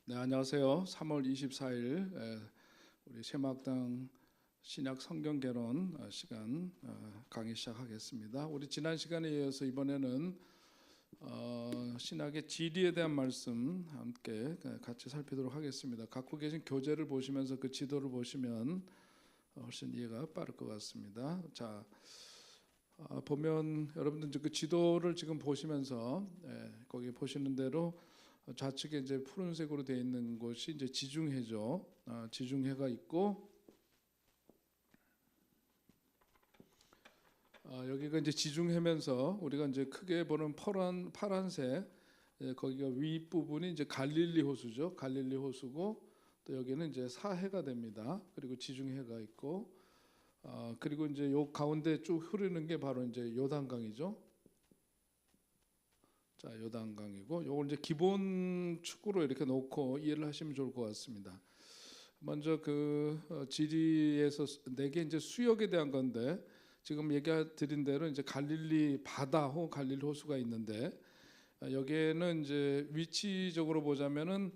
네, 안녕하세요. 3월 24일 우리 새마을당 신약 성경 개론 시간 강의 시작하겠습니다. 우리 지난 시간에 이어서 이번에는 신학의 지리에 대한 말씀 함께 같이 살피도록 하겠습니다. 갖고 계신 교재를 보시면서 그 지도를 보시면 훨씬 이해가 빠를 것 같습니다. 자, 보면 여러분들 그 지도를 지금 보시면서 거기 보시는 대로 좌측에 이제 푸른색으로 되어 있는 곳이 이제 지중해죠. 지중해가 있고 여기가 이제 지중해면서 우리가 이제 크게 보는 파란색 거기가 윗 부분이 이제 갈릴리 호수죠. 갈릴리 호수고 또 여기는 이제 사해가 됩니다. 그리고 지중해가 있고 그리고 이제 요 가운데 쭉 흐르는 게 바로 이제 요단강이죠. 자, 요단강이고 요걸 이제 기본 축으로 이렇게 놓고 이해를 하시면 좋을 것 같습니다. 먼저 그 지리에서 네 개 이제 수역에 대한 건데 지금 얘기 드린 대로 이제 갈릴리 바다 혹은 갈릴리 호수가 있는데 여기에는 이제 위치적으로 보자면은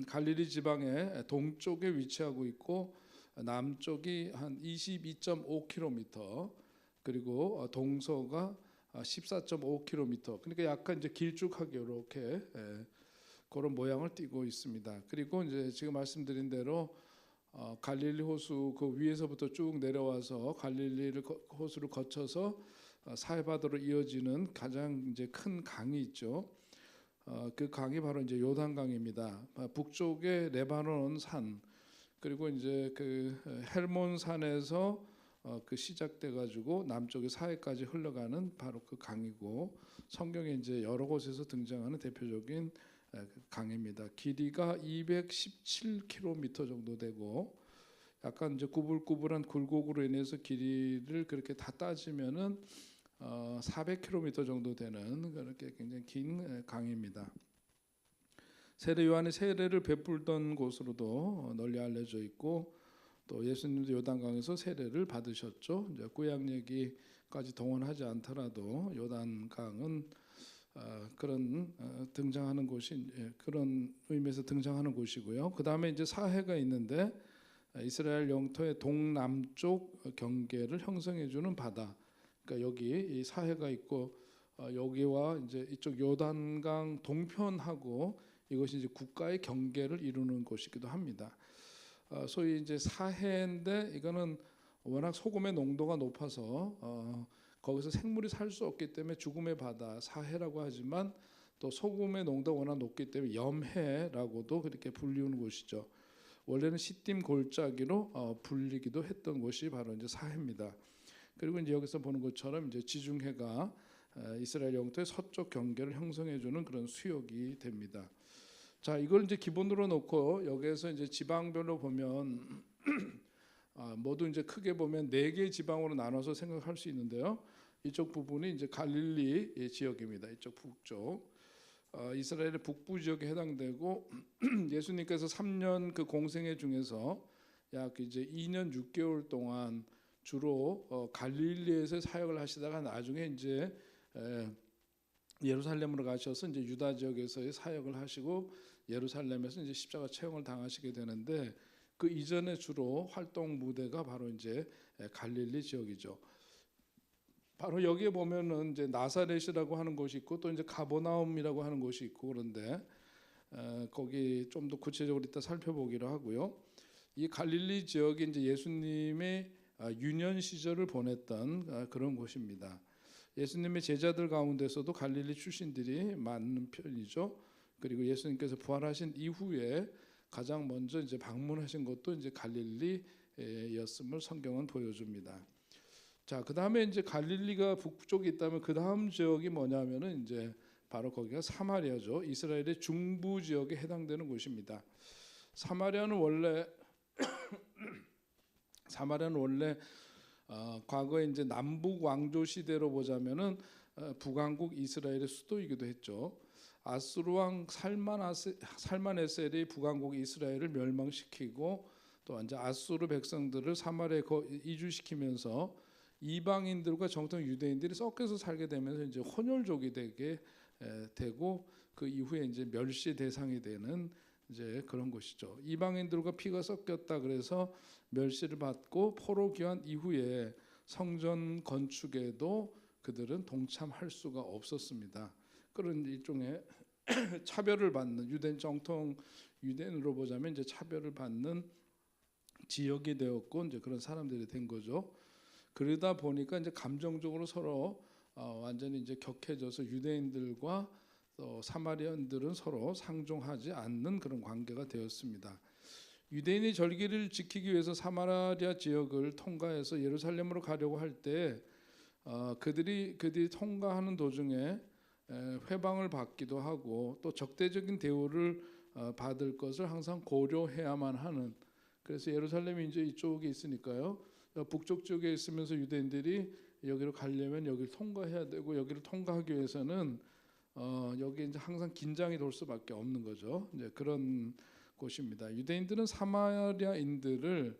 갈릴리 지방의 동쪽에 위치하고 있고 남쪽이 한 22.5km 그리고 동서가 14.5km. 그러니까 약간 이제 길쭉하게 이렇게 그런 모양을 띠고 있습니다. 그리고 이제 지금 말씀드린 대로 갈릴리 호수 그 위에서부터 쭉 내려와서 갈릴리 호수를 거쳐서 사해바다로 이어지는 가장 이제 큰 강이 있죠. 그 강이 바로 이제 요단강입니다. 북쪽에 레바논 산 그리고 이제 그 헬몬 산에서 그 시작돼 가지고 남쪽의 사해까지 흘러가는 바로 그 강이고 성경에 이제 여러 곳에서 등장하는 대표적인 강입니다. 길이가 217km 정도 되고 약간 이제 구불구불한 굴곡으로 인해서 길이를 그렇게 다 따지면은 400km 정도 되는 그렇게 굉장히 긴 강입니다. 세례 요한이 세례를 베풀던 곳으로도 널리 알려져 있고 또 예수님도 요단강에서 세례를 받으셨죠. 이제 구약 얘기까지 동원하지 않더라도 요단강은 그런 등장하는 곳이 그런 의미에서 등장하는 곳이고요. 그 다음에 이제 사해가 있는데 이스라엘 영토의 동남쪽 경계를 형성해주는 바다. 그러니까 여기 이 사해가 있고 여기와 이제 이쪽 요단강 동편하고 이것이 이제 국가의 경계를 이루는 곳이기도 합니다. 소위 이제 사해인데 이거는 워낙 소금의 농도가 높아서 거기서 생물이 살 수 없기 때문에 죽음의 바다 사해라고 하지만 또 소금의 농도가 워낙 높기 때문에 염해라고도 그렇게 불리우는 곳이죠. 원래는 시딤 골짜기로 불리기도 했던 곳이 바로 이제 사해입니다. 그리고 이제 여기서 보는 것처럼 이제 지중해가 이스라엘 영토의 서쪽 경계를 형성해주는 그런 수역이 됩니다. 자, 이걸 이제 기본으로 놓고 여기에서 이제 지방별로 보면 모두 이제 크게 보면 네 개 지방으로 나눠서 생각할 수 있는데요. 이쪽 부분이 이제 갈릴리 지역입니다. 이쪽 북쪽 이스라엘의 북부 지역에 해당되고 예수님께서 3년 그 공생애 중에서 약 이제 2년 6개월 동안 주로 갈릴리에서 사역을 하시다가 나중에 이제 예루살렘으로 가셔서 이제 유다 지역에서의 사역을 하시고 예루살렘에서 이제 십자가 체형을 당하시게 되는데 그 이전에 주로 활동 무대가 바로 이제 갈릴리 지역이죠. 바로 여기에 보면은 이제 나사렛이라고 하는 곳이 있고 또 이제 가버나움이라고 하는 곳이 있고 그런데 거기 좀 더 구체적으로 이따 살펴보기로 하고요. 이 갈릴리 지역이 이제 예수님의 유년 시절을 보냈던 그런 곳입니다. 예수님의 제자들 가운데서도 갈릴리 출신들이 많은 편이죠. 그리고 예수님께서 부활하신 이후에 가장 먼저 이제 방문하신 것도 이제 갈릴리였음을 성경은 보여줍니다. 자, 그 다음에 이제 갈릴리가 북쪽에 있다면 그 다음 지역이 뭐냐면은 이제 바로 거기가 사마리아죠. 이스라엘의 중부 지역에 해당되는 곳입니다. 사마리아는 원래 과거에 이제 남북 왕조 시대로 보자면은 북왕국 이스라엘의 수도이기도 했죠. 아수르 왕 살만에셀이 북왕국 이스라엘을 멸망시키고 또 이제 아수르 백성들을 사마리아에 이주시키면서 이방인들과 정통 유대인들이 섞여서 살게 되면서 이제 혼혈족이 되게 되고 그 이후에 이제 멸시 대상이 되는 이제 그런 곳이죠. 이방인들과 피가 섞였다 그래서 멸시를 받고 포로 귀환 이후에 성전 건축에도 그들은 동참할 수가 없었습니다. 그런 일종의 차별을 받는 유대인 정통 유대인으로 보자면 이제 차별을 받는 지역이 되었고 이제 그런 사람들이 된 거죠. 그러다 보니까 이제 감정적으로 서로 완전히 이제 격해져서 유대인들과 사마리아인들은 서로 상종하지 않는 그런 관계가 되었습니다. 유대인이 절기를 지키기 위해서 사마리아 지역을 통과해서 예루살렘으로 가려고 할 때 그들이 통과하는 도중에 회방을 받기도 하고 또 적대적인 대우를 받을 것을 항상 고려해야만 하는, 그래서 예루살렘이 이제 이쪽에 있으니까요. 북쪽 지역에 있으면서 유대인들이 여기로 가려면 여기를 통과해야 되고 여기를 통과하기 위해서는 여기 이제 항상 긴장이 돌 수밖에 없는 거죠. 이제 그런 곳입니다. 유대인들은 사마리아인들을,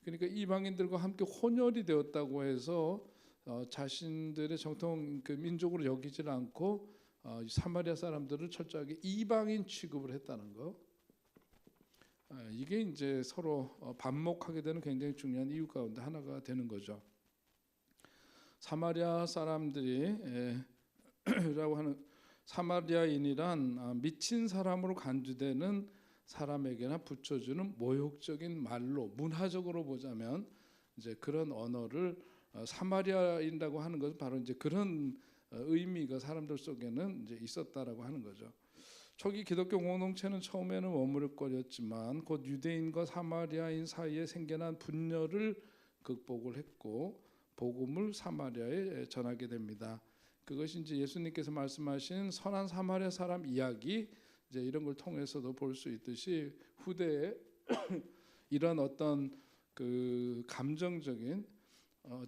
그러니까 이방인들과 함께 혼혈이 되었다고 해서 자신들의 정통 그 민족으로 여기질 않고 사마리아 사람들을 철저하게 이방인 취급을 했다는 거. 이게 이제 서로 반목하게 되는 굉장히 중요한 이유 가운데 하나가 되는 거죠. 사마리아 사람들이 라고 하는 사마리아인이란 미친 사람으로 간주되는 사람에게나 붙여주는 모욕적인 말로, 문화적으로 보자면 이제 그런 언어를 사마리아인이라고 하는 것은 바로 이제 그런 의미가 사람들 속에는 이제 있었다라고 하는 거죠. 초기 기독교 공동체는 처음에는 머무를거렸지만 곧 유대인과 사마리아인 사이에 생겨난 분열을 극복을 했고 복음을 사마리아에 전하게 됩니다. 그것이 이제 예수님께서 말씀하신 선한 사마리아 사람 이야기, 이제 이런 걸 통해서도 볼 수 있듯이 후대에 이런 어떤 그 감정적인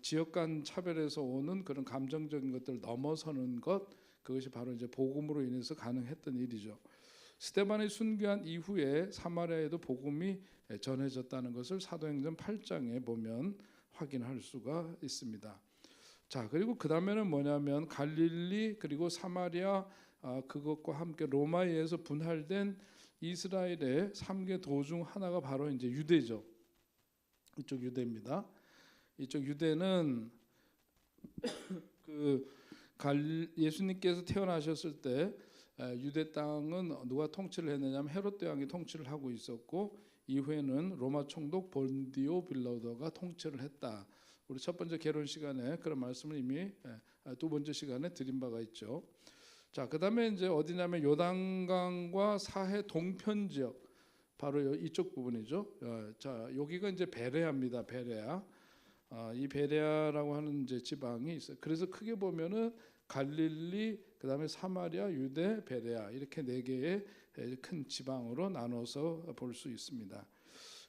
지역 간 차별에서 오는 그런 감정적인 것들을 넘어서는 것, 그것이 바로 이제 복음으로 인해서 가능했던 일이죠. 스데반이 순교한 이후에 사마리아에도 복음이 전해졌다는 것을 사도행전 8장에 보면 확인할 수가 있습니다. 자, 그리고 그 다음에는 뭐냐면 갈릴리 그리고 사마리아, 그것과 함께 로마에 의해서 분할된 이스라엘의 3개 도 중 하나가 바로 이제 유대죠. 이쪽 유대입니다. 이쪽 유대는 예수님께서 태어나셨을 때 유대 땅은 누가 통치를 했느냐면 헤롯 왕이 통치를 하고 있었고 이후에는 로마 총독 본디오 빌라도가 통치를 했다. 우리 첫 번째 개론 시간에 그런 말씀을 이미 두 번째 시간에 드린 바가 있죠. 자, 그다음에 이제 어디냐면 요단강과 사해 동편 지역, 바로 이쪽 부분이죠. 자, 여기가 이제 베레아입니다. 베레아. 이 베레아라고 하는 이제 지방이 있어요. 그래서 크게 보면은 갈릴리, 그다음에 사마리아, 유대, 베레아, 이렇게 네 개의 큰 지방으로 나눠서 볼 수 있습니다.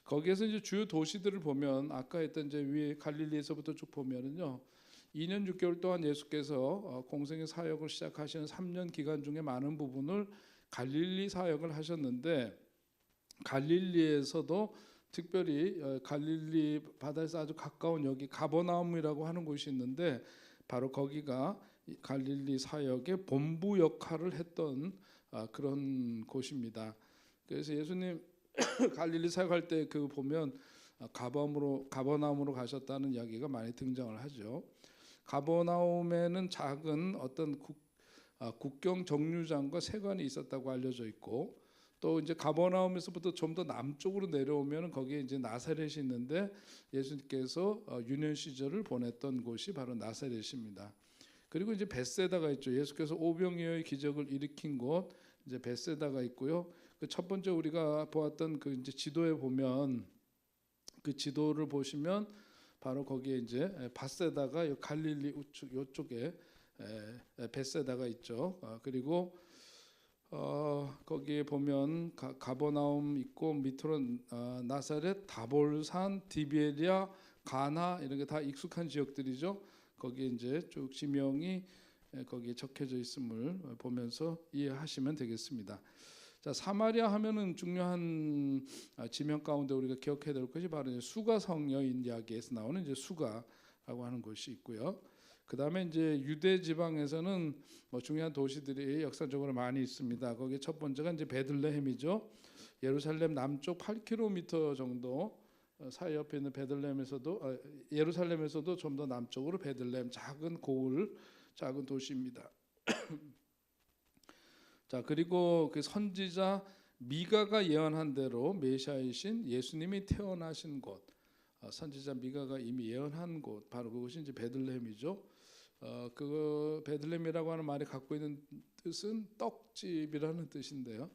거기에서 이제 주요 도시들을 보면 아까 했던 이제 위에 갈릴리에서부터 쭉 보면은요, 2년 6개월 동안 예수께서 공생의 사역을 시작하시는 3년 기간 중에 많은 부분을 갈릴리 사역을 하셨는데, 갈릴리에서도 특별히 갈릴리 바다에서 아주 가까운 여기 가버나움이라고 하는 곳이 있는데 바로 거기가 갈릴리 사역의 본부 역할을 했던 그런 곳입니다. 그래서 예수님 갈릴리 사역할 때 그 보면 가버나움으로 가셨다는 이야기가 많이 등장을 하죠. 가버나움에는 작은 어떤 국경 정류장과 세관이 있었다고 알려져 있고, 또 이제 가버나움에서부터 좀 더 남쪽으로 내려오면 거기에 이제 나사렛이 있는데 예수님께서 유년 시절을 보냈던 곳이 바로 나사렛입니다. 그리고 이제 벳세다가 있죠. 예수께서 오병이어의 기적을 일으킨 곳, 이제 벳세다가 있고요. 그 첫 번째 우리가 보았던 그 이제 지도에 보면, 그 지도를 보시면 바로 거기에 이제 밧세다가 갈릴리 우측 요쪽에 벳세다가 있죠. 그리고 거기에 보면 가버나움 있고 밑으로 나사렛, 다볼산, 디베리아, 가나, 이런 게 다 익숙한 지역들이죠. 거기에 이제 쭉 지명이 거기에 적혀져 있음을 보면서 이해하시면 되겠습니다. 자, 사마리아 하면은 중요한 지명 가운데 우리가 기억해야 될 것이 바로 수가 성녀인 이야기에서 나오는 이제 수가라고 하는 곳이 있고요. 그 다음에 이제 유대 지방에서는 뭐 중요한 도시들이 역사적으로 많이 있습니다. 거기 첫 번째가 이제 베들레헴이죠. 예루살렘 남쪽 8km 정도 사이 옆에 있는 베들레헴에서도 예루살렘에서도 좀 더 남쪽으로 베들레헴 작은 고을 작은 도시입니다. 자, 그리고 그 선지자 미가가 예언한 대로 메시아이신 예수님이 태어나신 곳, 선지자 미가가 이미 예언한 곳, 바로 그것이 이제 베들레헴이죠. 그 베들레헴이라고 하는 말이 갖고 있는 뜻은 떡집이라는 뜻인데요.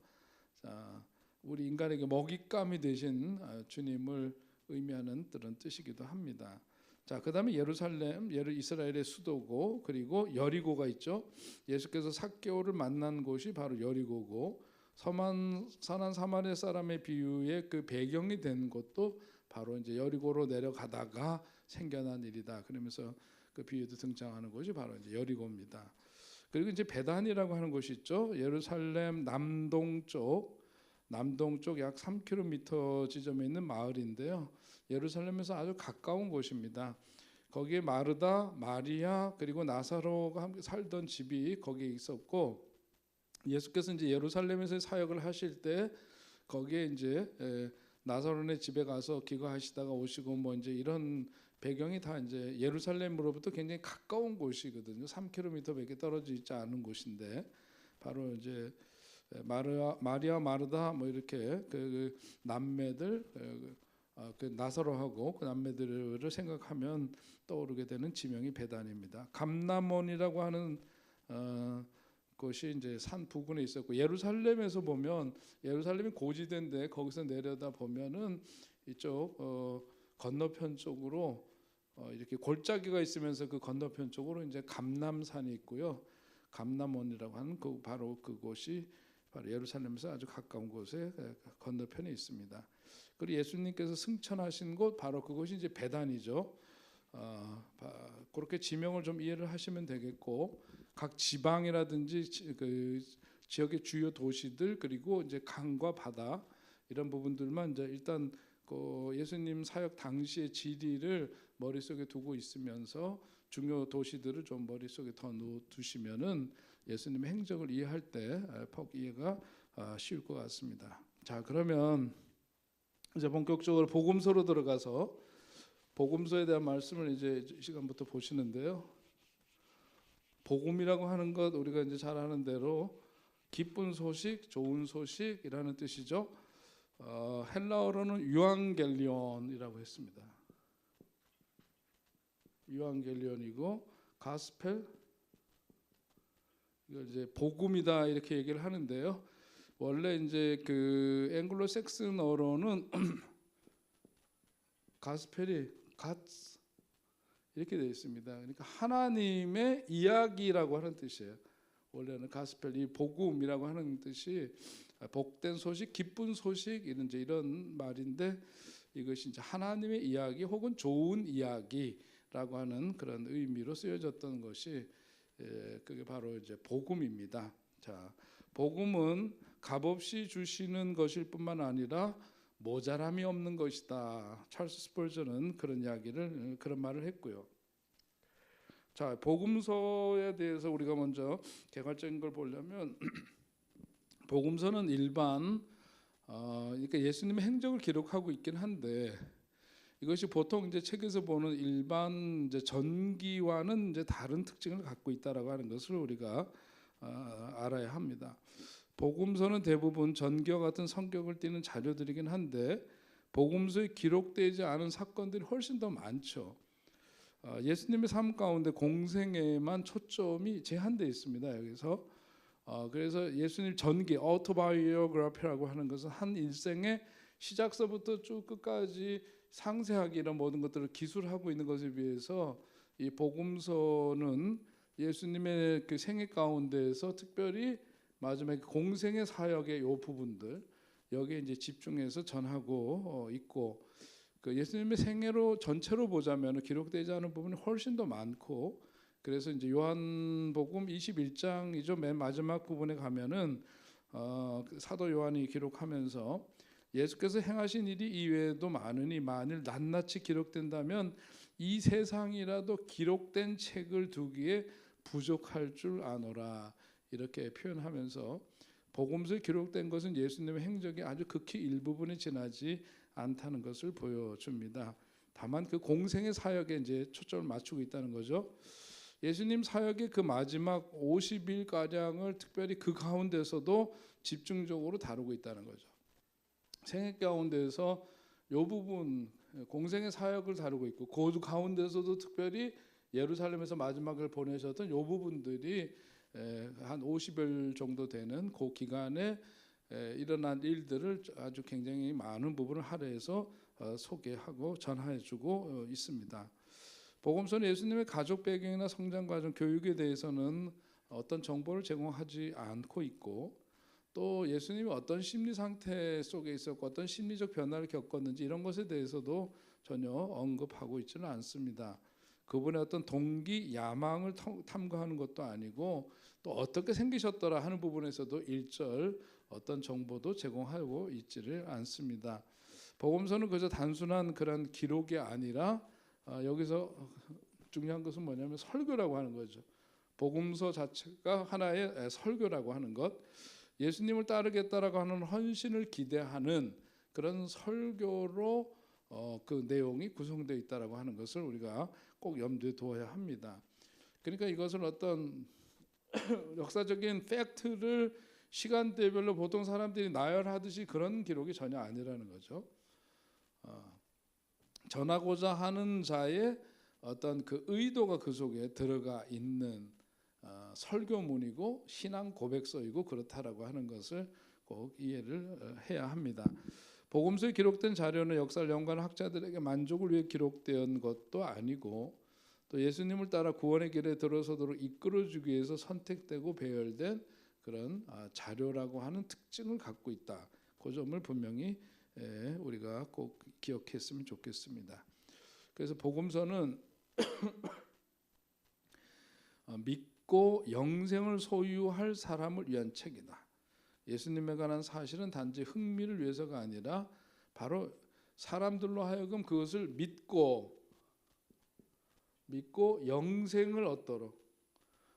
자, 우리 인간에게 먹잇감이 되신 주님을 의미하는 그런 뜻이기도 합니다. 자, 그다음에 예루살렘, 이스라엘의 수도고, 그리고 여리고가 있죠. 예수께서 삭개오를 만난 곳이 바로 여리고고, 선한 사마리아 사람의 비유의 그 배경이 된 곳도 바로 이제 여리고로 내려가다가 생겨난 일이다. 그러면서 그 비유도 등장하는 곳이 바로 이제 여리고입니다. 그리고 이제 베단이라고 하는 곳이 있죠. 예루살렘 남동쪽 약 3km 지점에 있는 마을인데요. 예루살렘에서 아주 가까운 곳입니다. 거기에 마르다, 마리아 그리고 나사로가 함께 살던 집이 거기에 있었고, 예수께서 이제 예루살렘에서 사역을 하실 때 거기에 이제 나사로네 집에 가서 기거하시다가 오시고 뭐 이제 이런 배경이 다 이제 예루살렘으로부터 굉장히 가까운 곳이거든요. 3km밖에 떨어져 있지 않은 곳인데, 바로 이제 마리아 마르다 뭐 이렇게 그 남매들 그 나사로하고 그 남매들을 생각하면 떠오르게 되는 지명이 베단입니다. 감람원이라고 하는 곳이 이제 산 부근에 있었고, 예루살렘에서 보면 예루살렘이 고지대인데 거기서 내려다 보면은 이쪽 건너편 쪽으로 이렇게 골짜기가 있으면서 그 건너편 쪽으로 이제 감람산이 있고요. 감람원이라고 하는 바로 그곳이 바로 예루살렘에서 아주 가까운 곳에 건너편에 있습니다. 그리고 예수님께서 승천하신 곳 바로 그곳이 이제 베단이죠. 그렇게 지명을 좀 이해를 하시면 되겠고, 각 지방이라든지 그 지역의 주요 도시들 그리고 이제 강과 바다 이런 부분들만 이제 일단 그 예수님 사역 당시의 지리를 머릿속에 두고 있으면서 중요 도시들을 좀 머릿속에 더 두시면은 예수님의 행적을 이해할 때 퍽 이해가 쉬울 것 같습니다. 자, 그러면 이제 본격적으로 복음서로 들어가서 복음서에 대한 말씀을 이제 이 시간부터 보시는데요. 복음이라고 하는 것 우리가 이제 잘 아는 대로 기쁜 소식, 좋은 소식이라는 뜻이죠. 헬라어로는 유앙겔리온이라고 했습니다. 유앙겔리온이고 가스펠 이걸 이제 복음이다 이렇게 얘기를 하는데요. 원래 이제 그 앵글로색슨어로는 가스펠이 갓스 이렇게 되어 있습니다. 그러니까 하나님의 이야기라고 하는 뜻이에요. 원래는 가스펠 이 복음이라고 하는 뜻이 복된 소식, 기쁜 소식 이런 말인데, 이것이 이제 하나님의 이야기 혹은 좋은 이야기라고 하는 그런 의미로 쓰여졌던 것이 그게 바로 이제 복음입니다. 자, 복음은 값없이 주시는 것일 뿐만 아니라 모자람이 없는 것이다. 찰스 스펄전은 그런 말을 했고요. 자, 복음서에 대해서 우리가 먼저 개괄적인 걸 보려면 복음서는 일반 그러니까 예수님의 행적을 기록하고 있긴 한데, 이것이 보통 이제 책에서 보는 일반 이제 전기와는 이제 다른 특징을 갖고 있다라고 하는 것을 우리가 알아야 합니다. 복음서는 대부분 전기와 같은 성격을 띠는 자료들이긴 한데, 복음서에 기록되지 않은 사건들이 훨씬 더 많죠. 예수님의 삶 가운데 공생애만 초점이 제한되어 있습니다. 여기서 그래서 예수님 전기 오토바이오그래피라고 하는 것은 한 일생의 시작서부터 쭉 끝까지 상세하게 이런 모든 것들을 기술하고 있는 것에 비해서 이 복음서는 예수님의 그 생애 가운데에서 특별히 마지막에 공생의 사역의 요 부분들 여기에 이제 집중해서 전하고 있고, 그 예수님의 생애로 전체로 보자면 기록되지 않은 부분이 훨씬 더 많고, 그래서 이제 요한복음 21장이죠. 맨 마지막 부분에 가면은 사도 요한이 기록하면서 예수께서 행하신 일이 이외에도 많으니 만일 낱낱이 기록된다면 이 세상이라도 기록된 책을 두기에 부족할 줄 아노라 이렇게 표현하면서 복음서에 기록된 것은 예수님의 행적이 아주 극히 일부분에 지나지 않다는 것을 보여줍니다. 다만 그 공생의 사역에 이제 초점을 맞추고 있다는 거죠. 예수님 사역의 그 마지막 50일 가량을 특별히 그 가운데서도 집중적으로 다루고 있다는 거죠. 생애 가운데서 이 부분 공생의 사역을 다루고 있고 그 가운데서도 특별히 예루살렘에서 마지막을 보내셨던 이 부분들이 한 50일 정도 되는 그 기간에 일어난 일들을 아주 굉장히 많은 부분을 할애해서 소개하고 전해주고 있습니다. 복음서는 예수님의 가족 배경이나 성장 과정, 교육에 대해서는 어떤 정보를 제공하지 않고 있고 또 예수님이 어떤 심리 상태 속에 있었고 어떤 심리적 변화를 겪었는지 이런 것에 대해서도 전혀 언급하고 있지는 않습니다. 그분의 어떤 동기, 야망을 탐구하는 것도 아니고 또 어떻게 생기셨더라 하는 부분에서도 일절 어떤 정보도 제공하고 있지를 않습니다. 복음서는 그저 단순한 그런 기록이 아니라 여기서 중요한 것은 뭐냐면 설교라고 하는 거죠. 복음서 자체가 하나의 설교라고 하는 것, 예수님을 따르겠다라고 하는 헌신을 기대하는 그런 설교로 그 내용이 구성되어 있다라고 하는 것을 우리가 꼭 염두에 두어야 합니다. 그러니까 이것은 어떤 역사적인 팩트를 시간대별로 보통 사람들이 나열하듯이 그런 기록이 전혀 아니라는 거죠. 전하고자 하는 자의 어떤 그 의도가 그 속에 들어가 있는 설교문이고 신앙 고백서이고 그렇다라고 하는 것을 꼭 이해를 해야 합니다. 복음서에 기록된 자료는 역사를 연구하는 학자들에게 만족을 위해 기록된 것도 아니고 또 예수님을 따라 구원의 길에 들어서도록 이끌어주기 위해서 선택되고 배열된 그런 자료라고 하는 특징을 갖고 있다. 그 점을 분명히 우리가 꼭 기억했으면 좋겠습니다. 그래서 복음서는 믿고 영생을 소유할 사람을 위한 책이다. 예수님에 관한 사실은 단지 흥미를 위해서가 아니라 바로 사람들로 하여금 그것을 믿고 영생을 얻도록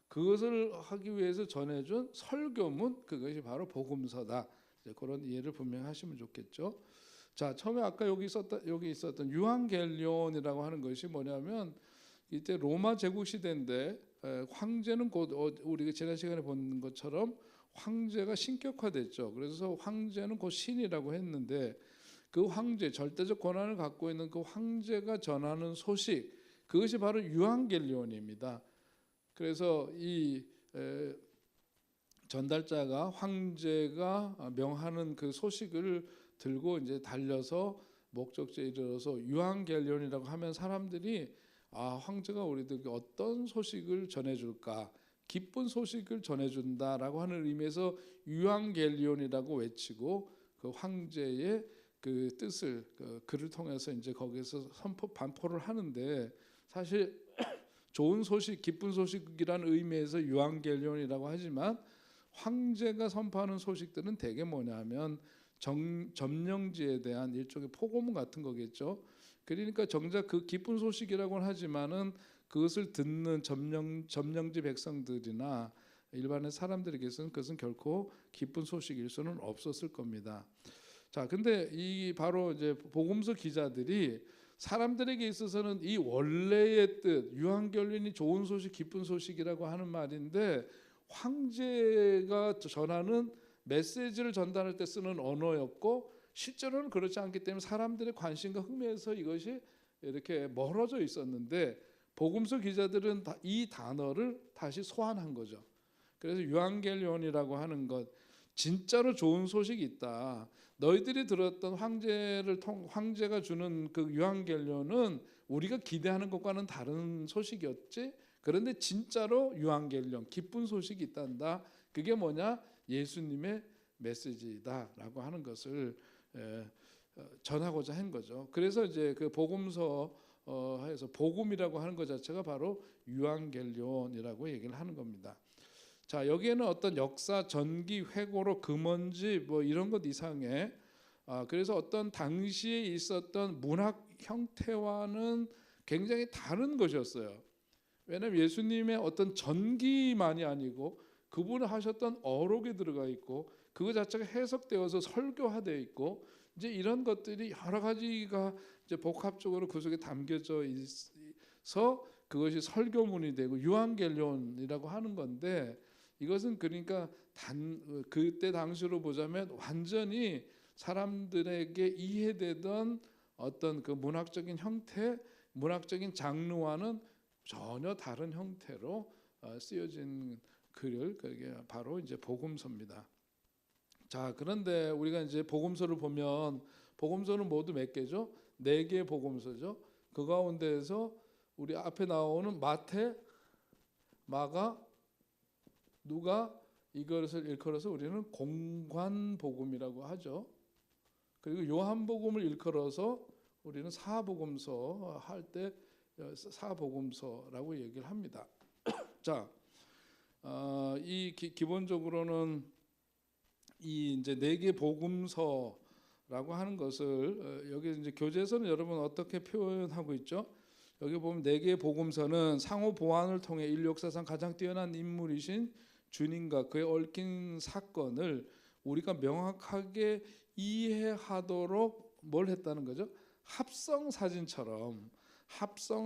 그것을 하기 위해서 전해준 설교문, 그것이 바로 복음서다. 그런 이해를 분명히 하시면 좋겠죠. 자, 처음에 아까 여기 있었던 유한겔리온이라고 하는 것이 뭐냐면 이때 로마 제국 시대인데 황제는 곧 우리가 지난 시간에 본 것처럼 황제가 신격화됐죠. 그래서 황제는 곧 신이라고 했는데 그 황제, 절대적 권한을 갖고 있는 그 황제가 전하는 소식, 그것이 바로 유한겔리온입니다. 그래서 이 전달자가 황제가 명하는 그 소식을 들고 이제 달려서 목적지에 이르러서 유한겔리온이라고 하면 사람들이 황제가 우리들에게 어떤 소식을 전해줄까, 기쁜 소식을 전해준다라고 하는 의미에서 유한겔리온이라고 외치고 그 황제의 그 뜻을 글을 통해서 이제 거기서 반포를 하는데 사실 좋은 소식, 기쁜 소식이라는 의미에서 유한겔리온이라고 하지만 황제가 선포하는 소식들은 대개 뭐냐면 점령지에 대한 일종의 포고문 같은 거겠죠. 그러니까 정작 그 기쁜 소식이라고는 하지만은 그것을 듣는 점령지 백성들이나 일반의 사람들에게서는 그것은 결코 기쁜 소식일 수는 없었을 겁니다. 자, 근데 이 바로 이제 복음서 기자들이 사람들에게 있어서는 이 원래의 뜻, 유한결론이 좋은 소식, 기쁜 소식이라고 하는 말인데 황제가 전하는 메시지를 전달할 때 쓰는 언어였고 실제로는 그렇지 않기 때문에 사람들의 관심과 흥미에서 이것이 이렇게 멀어져 있었는데 복음서 기자들은 이 단어를 다시 소환한 거죠. 그래서 유한겔리온이라고 하는 것, 진짜로 좋은 소식이 있다. 너희들이 들었던 황제가 주는 그 유한겔리온은 우리가 기대하는 것과는 다른 소식이었지. 그런데 진짜로 유한겔리온, 기쁜 소식이 있단다. 그게 뭐냐? 예수님의 메시지다라고 하는 것을 전하고자 한 거죠. 그래서 이제 그 복음서에서 복음이라고 하는 것 자체가 바로 유한겔리온이라고 얘기를 하는 겁니다. 자, 여기에는 어떤 역사 전기 회고로 금원지 뭐 이런 것 이상의 그래서 어떤 당시에 있었던 문학 형태와는 굉장히 다른 것이었어요. 왜냐하면 예수님의 어떤 전기만이 아니고 그분이 하셨던 어록이 들어가 있고 그거 자체가 해석되어서 설교화되어 있고 이제 이런 것들이 여러 가지가 이제 복합적으로 그 속에 담겨져 있어 그것이 설교문이 되고 유한겔론이라고 하는 건데 이것은 그러니까 그때 당시로 보자면 완전히 사람들에게 이해되던 어떤 그 문학적인 형태, 문학적인 장르와는 전혀 다른 형태로 쓰여진 글을 그게 바로 이제 복음서입니다. 자, 그런데 우리가 이제 복음서를 보면 복음서는 모두 몇 개죠? 4개의 복음서죠. 그 가운데에서 우리 앞에 나오는 마태, 마가, 누가 이것을 일컬어서 우리는 공관복음이라고 하죠. 그리고 요한복음을 일컬어서 우리는 사복음서 할 때 사복음서라고 얘기를 합니다. 자, 기본적으로는 이 이제 4개 복음서라고 하는 것을 여기 이제 교재에서는 여러분 어떻게 표현하고 있죠? 여기 보면 4개의 복음서는 상호 보완을 통해 인류 역사상 가장 뛰어난 인물이신 주님과 그의 얽힌 사건을 우리가 명확하게 이해하도록 뭘 했다는 거죠? 합성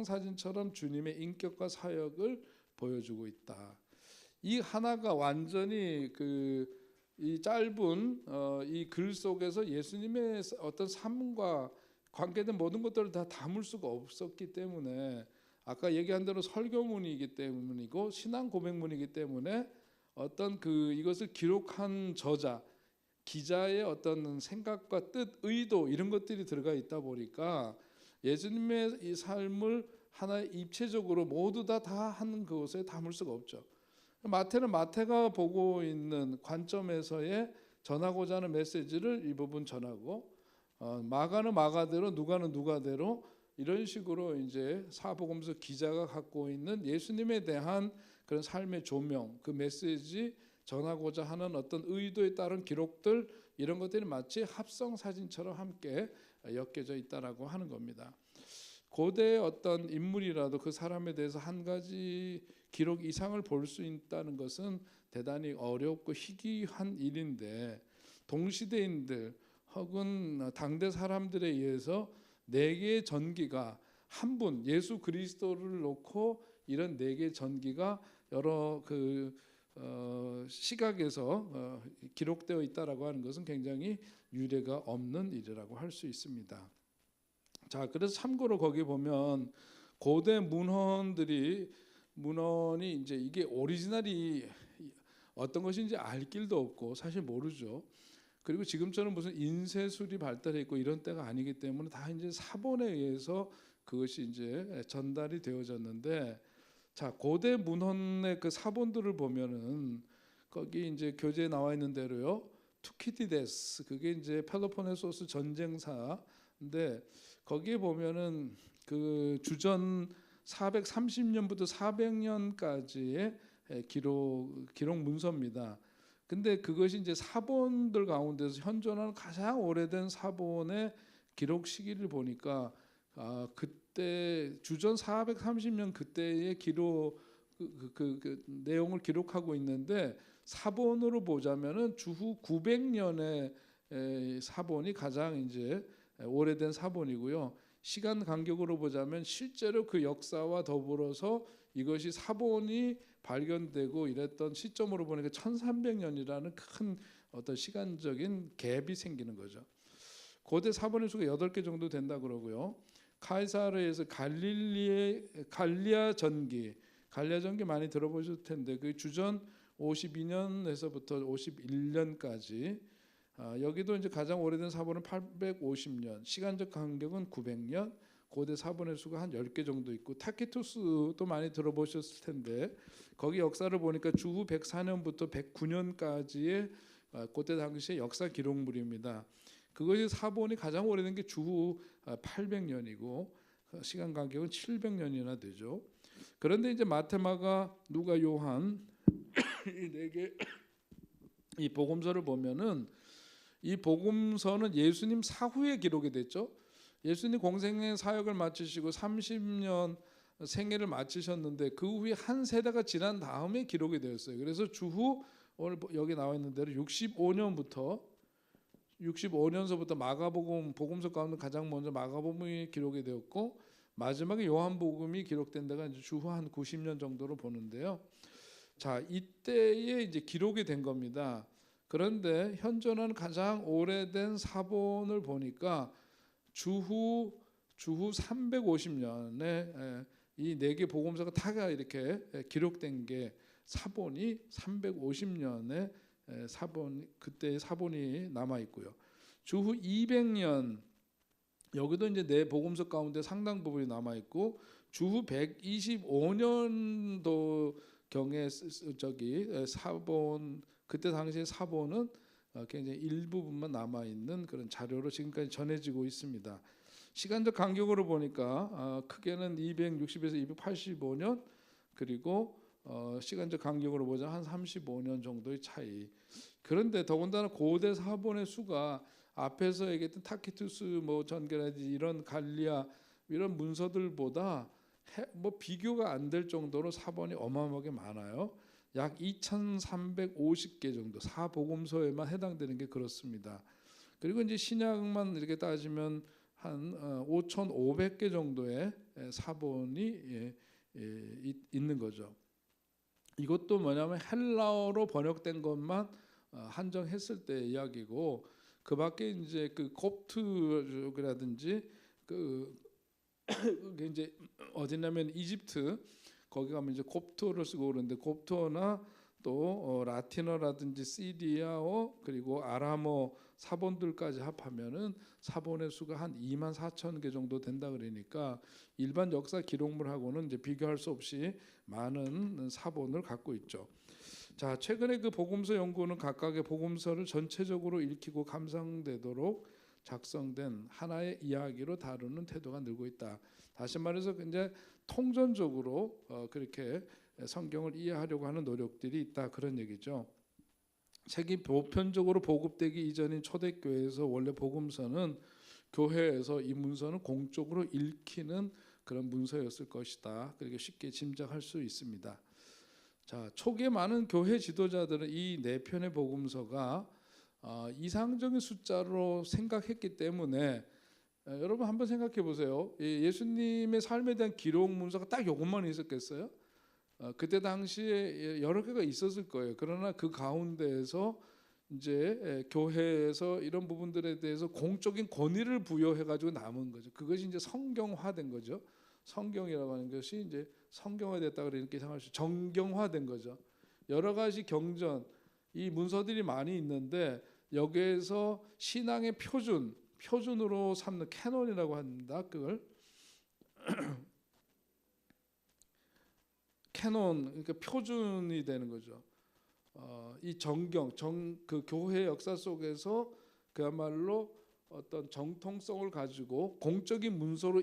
사진처럼 주님의 인격과 사역을 보여주고 있다. 이 하나가 완전히 이 짧은 이 글 속에서 예수님의 어떤 삶과 관계된 모든 것들을 다 담을 수가 없었기 때문에 아까 얘기한 대로 설교문이기 때문이고 신앙 고백문이기 때문에 어떤 이것을 기록한 저자 기자의 어떤 생각과 뜻, 의도 이런 것들이 들어가 있다 보니까 예수님의 이 삶을 하나의 입체적으로 모두 다 하는 그것에 담을 수가 없죠. 마태는 마태가 보고 있는 관점에서의 전하고자 하는 메시지를 이 부분 전하고 마가는 마가대로 누가는 누가대로 이런 식으로 이제 사복음서 기자가 갖고 있는 예수님에 대한 그런 삶의 조명, 그 메시지 전하고자 하는 어떤 의도에 따른 기록들 이런 것들이 마치 합성 사진처럼 함께 엮여져 있다라고 하는 겁니다. 고대의 어떤 인물이라도 그 사람에 대해서 한 가지 기록 이상을 볼 수 있다는 것은 대단히 어렵고 희귀한 일인데 동시대인들 혹은 당대 사람들에 의해서 4개의 전기가 한 분 예수 그리스도를 놓고 이런 4개의 전기가 여러 시각에서 기록되어 있다라고 하는 것은 굉장히 유례가 없는 일이라고 할 수 있습니다. 자, 그래서 참고로 거기 보면 고대 문헌이 이제 이게 오리지널이 어떤 것인지 알 길도 없고 사실 모르죠. 그리고 지금처럼 무슨 인쇄술이 발달해 있고 이런 때가 아니기 때문에 다 이제 사본에 의해서 그것이 이제 전달이 되어졌는데 자, 고대 문헌의 그 사본들을 보면은 거기 이제 교재에 나와 있는 대로요. 투키디데스 그게 이제 펠로폰네소스 전쟁사인데 거기에 보면은 그 주전 430년부터 400년까지의 기록 문서입니다. 근데 그것이 이제 사본들 가운데서 현존하는 가장 오래된 사본의 기록 시기를 보니까 그때 주전 430년 그때의 기록 그 내용을 기록하고 있는데 사본으로 보자면은 주후 900년의 사본이 가장 이제 오래된 사본이고요. 시간 간격으로 보자면 실제로 그 역사와 더불어서 이것이 사본이 발견되고 이랬던 시점으로 보니까 1300년이라는 큰 어떤 시간적인 갭이 생기는 거죠. 고대 사본의 수가 8개 정도 된다 그러고요. 카이사르에서 갈리아 전기 많이 들어보셨을 텐데 그 주전 52년에서부터 51년까지 여기도 이제 가장 오래된 사본은 850년, 시간적 간격은 900년, 고대 사본의 수가 한 10개 정도 있고 타키투스도 많이 들어보셨을 텐데 거기 역사를 보니까 주후 104년부터 109년까지의 그때 당시의 역사 기록물입니다. 그것이 사본이 가장 오래된 게 주후 800년이고 시간 간격은 700년이나 되죠. 그런데 이제 마태, 마가, 누가, 요한 이 4개 이 복음서를 보면은 이 복음서는 예수님 사후에 기록이 됐죠. 예수님 공생의 사역을 마치시고 30년 생애를 마치셨는데 그 후에 한 세대가 지난 다음에 기록이 되었어요. 그래서 주후 오늘 여기 나와 있는 대로 65년서부터 마가복음 복음서 가운데 가장 먼저 마가복음이 기록이 되었고 마지막에 요한복음이 기록된 데가 이제 주후 한 90년 정도로 보는데요. 자, 이때에 이제 기록이 된 겁니다. 그런데 현존하는 가장 오래된 사본을 보니까 주후 350년에 이 네 개 복음서가 다가 이렇게 기록된 게 사본이 350년에 그때의 사본이 남아 있고요. 주후 200년 여기도 이제 네 복음서 가운데 상당 부분이 남아 있고 주후 125년도 경에 사본 그때 당시의 사본은 굉장히 일부분만 남아 있는 그런 자료로 지금까지 전해지고 있습니다. 시간적 간격으로 보니까 크게는 260에서 285년 그리고 시간적 간격으로 보자 한 35년 정도의 차이. 그런데 더군다나 고대 사본의 수가 앞에서 얘기했던 타키투스 뭐 전개라든지 이런 갈리아 이런 문서들보다 뭐 비교가 안 될 정도로 사본이 어마어마하게 많아요. 약 2,350개 정도 사복음서에만 해당되는 게 그렇습니다. 그리고 이제 신약만 이렇게 따지면 한 5,500개 정도의 사본이 있는 거죠. 이것도 뭐냐면 헬라어로 번역된 것만 한정했을 때 이야기고 그 밖에 이제 그 kop트라든지 그게 이제 어디냐면 이집트 거기 가면 이제 kop트어를 쓰고 그러는데 kop트어나 또 라틴어라든지 시리아어 그리고 아람어 사본들까지 합하면은 사본의 수가 한 24,000개 정도 된다 그러니까 일반 역사 기록물하고는 이제 비교할 수 없이 많은 사본을 갖고 있죠. 자, 최근에 그 복음서 연구는 각각의 복음서를 전체적으로 읽히고 감상되도록 작성된 하나의 이야기로 다루는 태도가 늘고 있다. 다시 말해서 이제 통전적으로 그렇게 성경을 이해하려고 하는 노력들이 있다 그런 얘기죠. 책이 보편적으로 보급되기 이전인 초대교회에서 원래 복음서는 교회에서 이 문서는 공적으로 읽히는 그런 문서였을 것이다. 그렇게 쉽게 짐작할 수 있습니다. 자, 초기에 많은 교회 지도자들은 이 네 편의 복음서가 이상적인 숫자로 생각했기 때문에 여러분 한번 생각해 보세요. 예수님의 삶에 대한 기록 문서가 딱 이것만 있었겠어요? 그때 당시에 여러 개가 있었을 거예요. 그러나 그 가운데에서 이제 교회에서 이런 부분들에 대해서 공적인 권위를 부여해 가지고 남은 거죠. 그것이 이제 성경화된 거죠. 성경이라고 하는 것이 이제 성경화됐다 그렇게 생각할 수 정경화된 거죠. 여러 가지 경전 이 문서들이 많이 있는데 여기에서 신앙의 표준으로 삼는 캐논이라고 합니다. 그걸 캐논 그러니까 표준이 되는 거죠. 이 그 교회 역사 속에서 그야말로 어떤 정통성을 가지고 공적인 문서로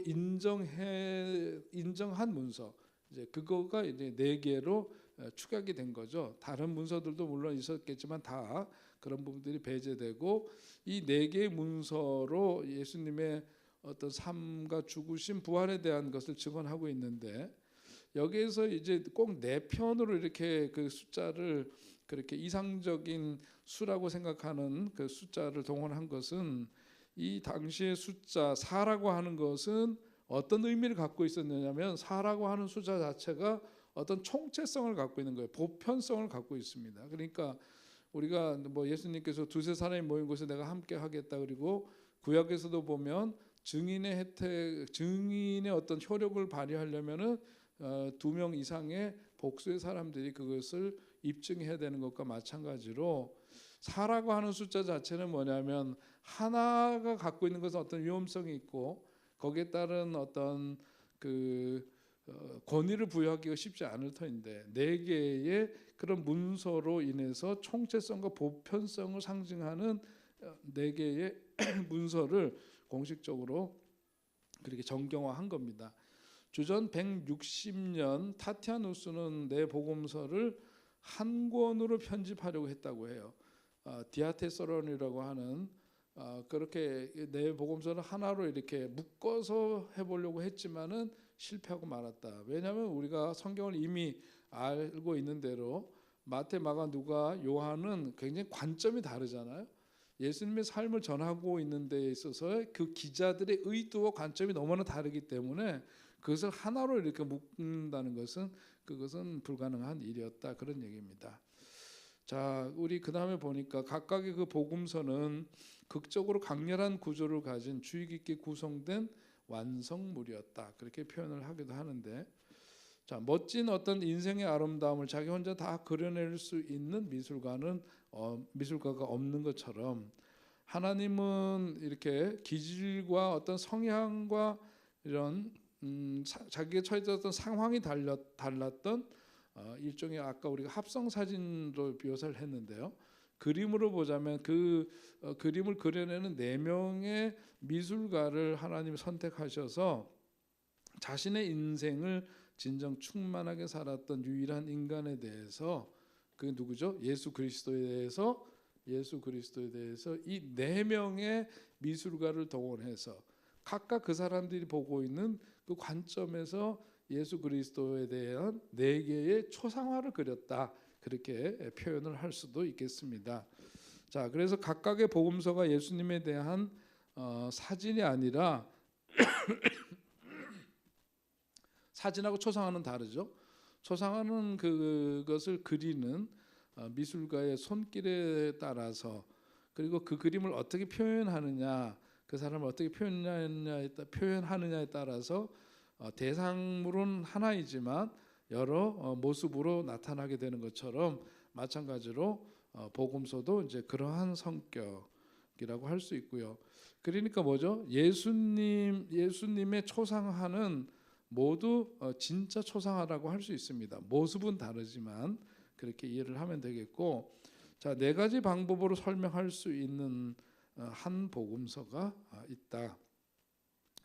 인정한 문서 이제 그거가 이제 네 개로 축약이 된 거죠. 다른 문서들도 물론 있었겠지만 다 그런 부분들이 배제되고 이 네 개의 문서로 예수님의 어떤 삶과 죽으심 부활에 대한 것을 증언하고 있는데 여기에서 이제 꼭 네 편으로 이렇게 그 숫자를 그렇게 이상적인 수라고 생각하는 그 숫자를 동원한 것은 이 당시의 숫자 4라고 하는 것은 어떤 의미를 갖고 있었느냐면 4라고 하는 숫자 자체가 어떤 총체성을 갖고 있는 거예요. 보편성을 갖고 있습니다. 그러니까 우리가 뭐 예수님께서 두세 사람이 모인 곳에 내가 함께 하겠다 그리고 구약에서도 보면 증인의 어떤 효력을 발휘하려면은 2명 이상의 복수의 사람들이 그것을 입증해야 되는 것과 마찬가지로 4라고 하는 숫자 자체는 뭐냐면 하나가 갖고 있는 것은 어떤 위험성이 있고 거기에 따른 어떤 그 권위를 부여하기가 쉽지 않을 터인데 네 개의 그런 문서로 인해서 총체성과 보편성을 상징하는 네 개의 문서를 공식적으로 그렇게 정경화한 겁니다. 주전 160년 타티아누스는 네 복음서를 한 권으로 편집하려고 했다고 해요. 디아테서론이라고 하는 그렇게 네 복음서를 하나로 이렇게 묶어서 해보려고 했지만은 실패하고 말았다. 왜냐하면 우리가 성경을 이미 알고 있는 대로 마태, 마가, 누가, 요한은 굉장히 관점이 다르잖아요. 예수님의 삶을 전하고 있는 데 있어서 그 기자들의 의도와 관점이 너무나 다르기 때문에 그것을 하나로 이렇게 묶는다는 것은 그것은 불가능한 일이었다, 그런 얘기입니다. 자, 우리 그 다음에 보니까 각각의 그 복음서는 극적으로 강렬한 구조를 가진 주의 깊게 구성된 완성물이었다, 그렇게 표현을 하기도 하는데, 자, 멋진 어떤 인생의 아름다움을 자기 혼자 다 그려낼 수 있는 미술가가 없는 것처럼 하나님은 이렇게 기질과 어떤 성향과 이런 자기가 처해졌던 상황이 달랐던 일종의 아까 우리가 합성 사진으로 묘사를 했는데요. 그림으로 보자면 그 그림을 그려내는 4명의 미술가를 하나님이 선택하셔서 자신의 인생을 진정 충만하게 살았던 유일한 인간에 대해서, 그 누구죠? 예수 그리스도에 대해서 이 4명의 미술가를 동원해서 각각 그 사람들이 보고 있는 그 관점에서 예수 그리스도에 대한 4개의 초상화를 그렸다, 그렇게 표현을 할 수도 있겠습니다. 자, 그래서 각각의 복음서가 예수님에 대한 사진이 아니라 사진하고 초상화는 다르죠. 초상화는 그것을 그리는 미술가의 손길에 따라서, 그리고 그 그림을 어떻게 표현하느냐, 그 사람을 어떻게 표현하느냐에 따라서 대상물은 하나이지만 여러 모습으로 나타나게 되는 것처럼 마찬가지로 복음서도 이제 그러한 성격이라고 할 수 있고요. 그러니까 뭐죠? 예수님의 초상화는 모두 진짜 초상화라고 할 수 있습니다. 모습은 다르지만 그렇게 이해를 하면 되겠고, 자, 4가지 방법으로 설명할 수 있는 한 복음서가 있다,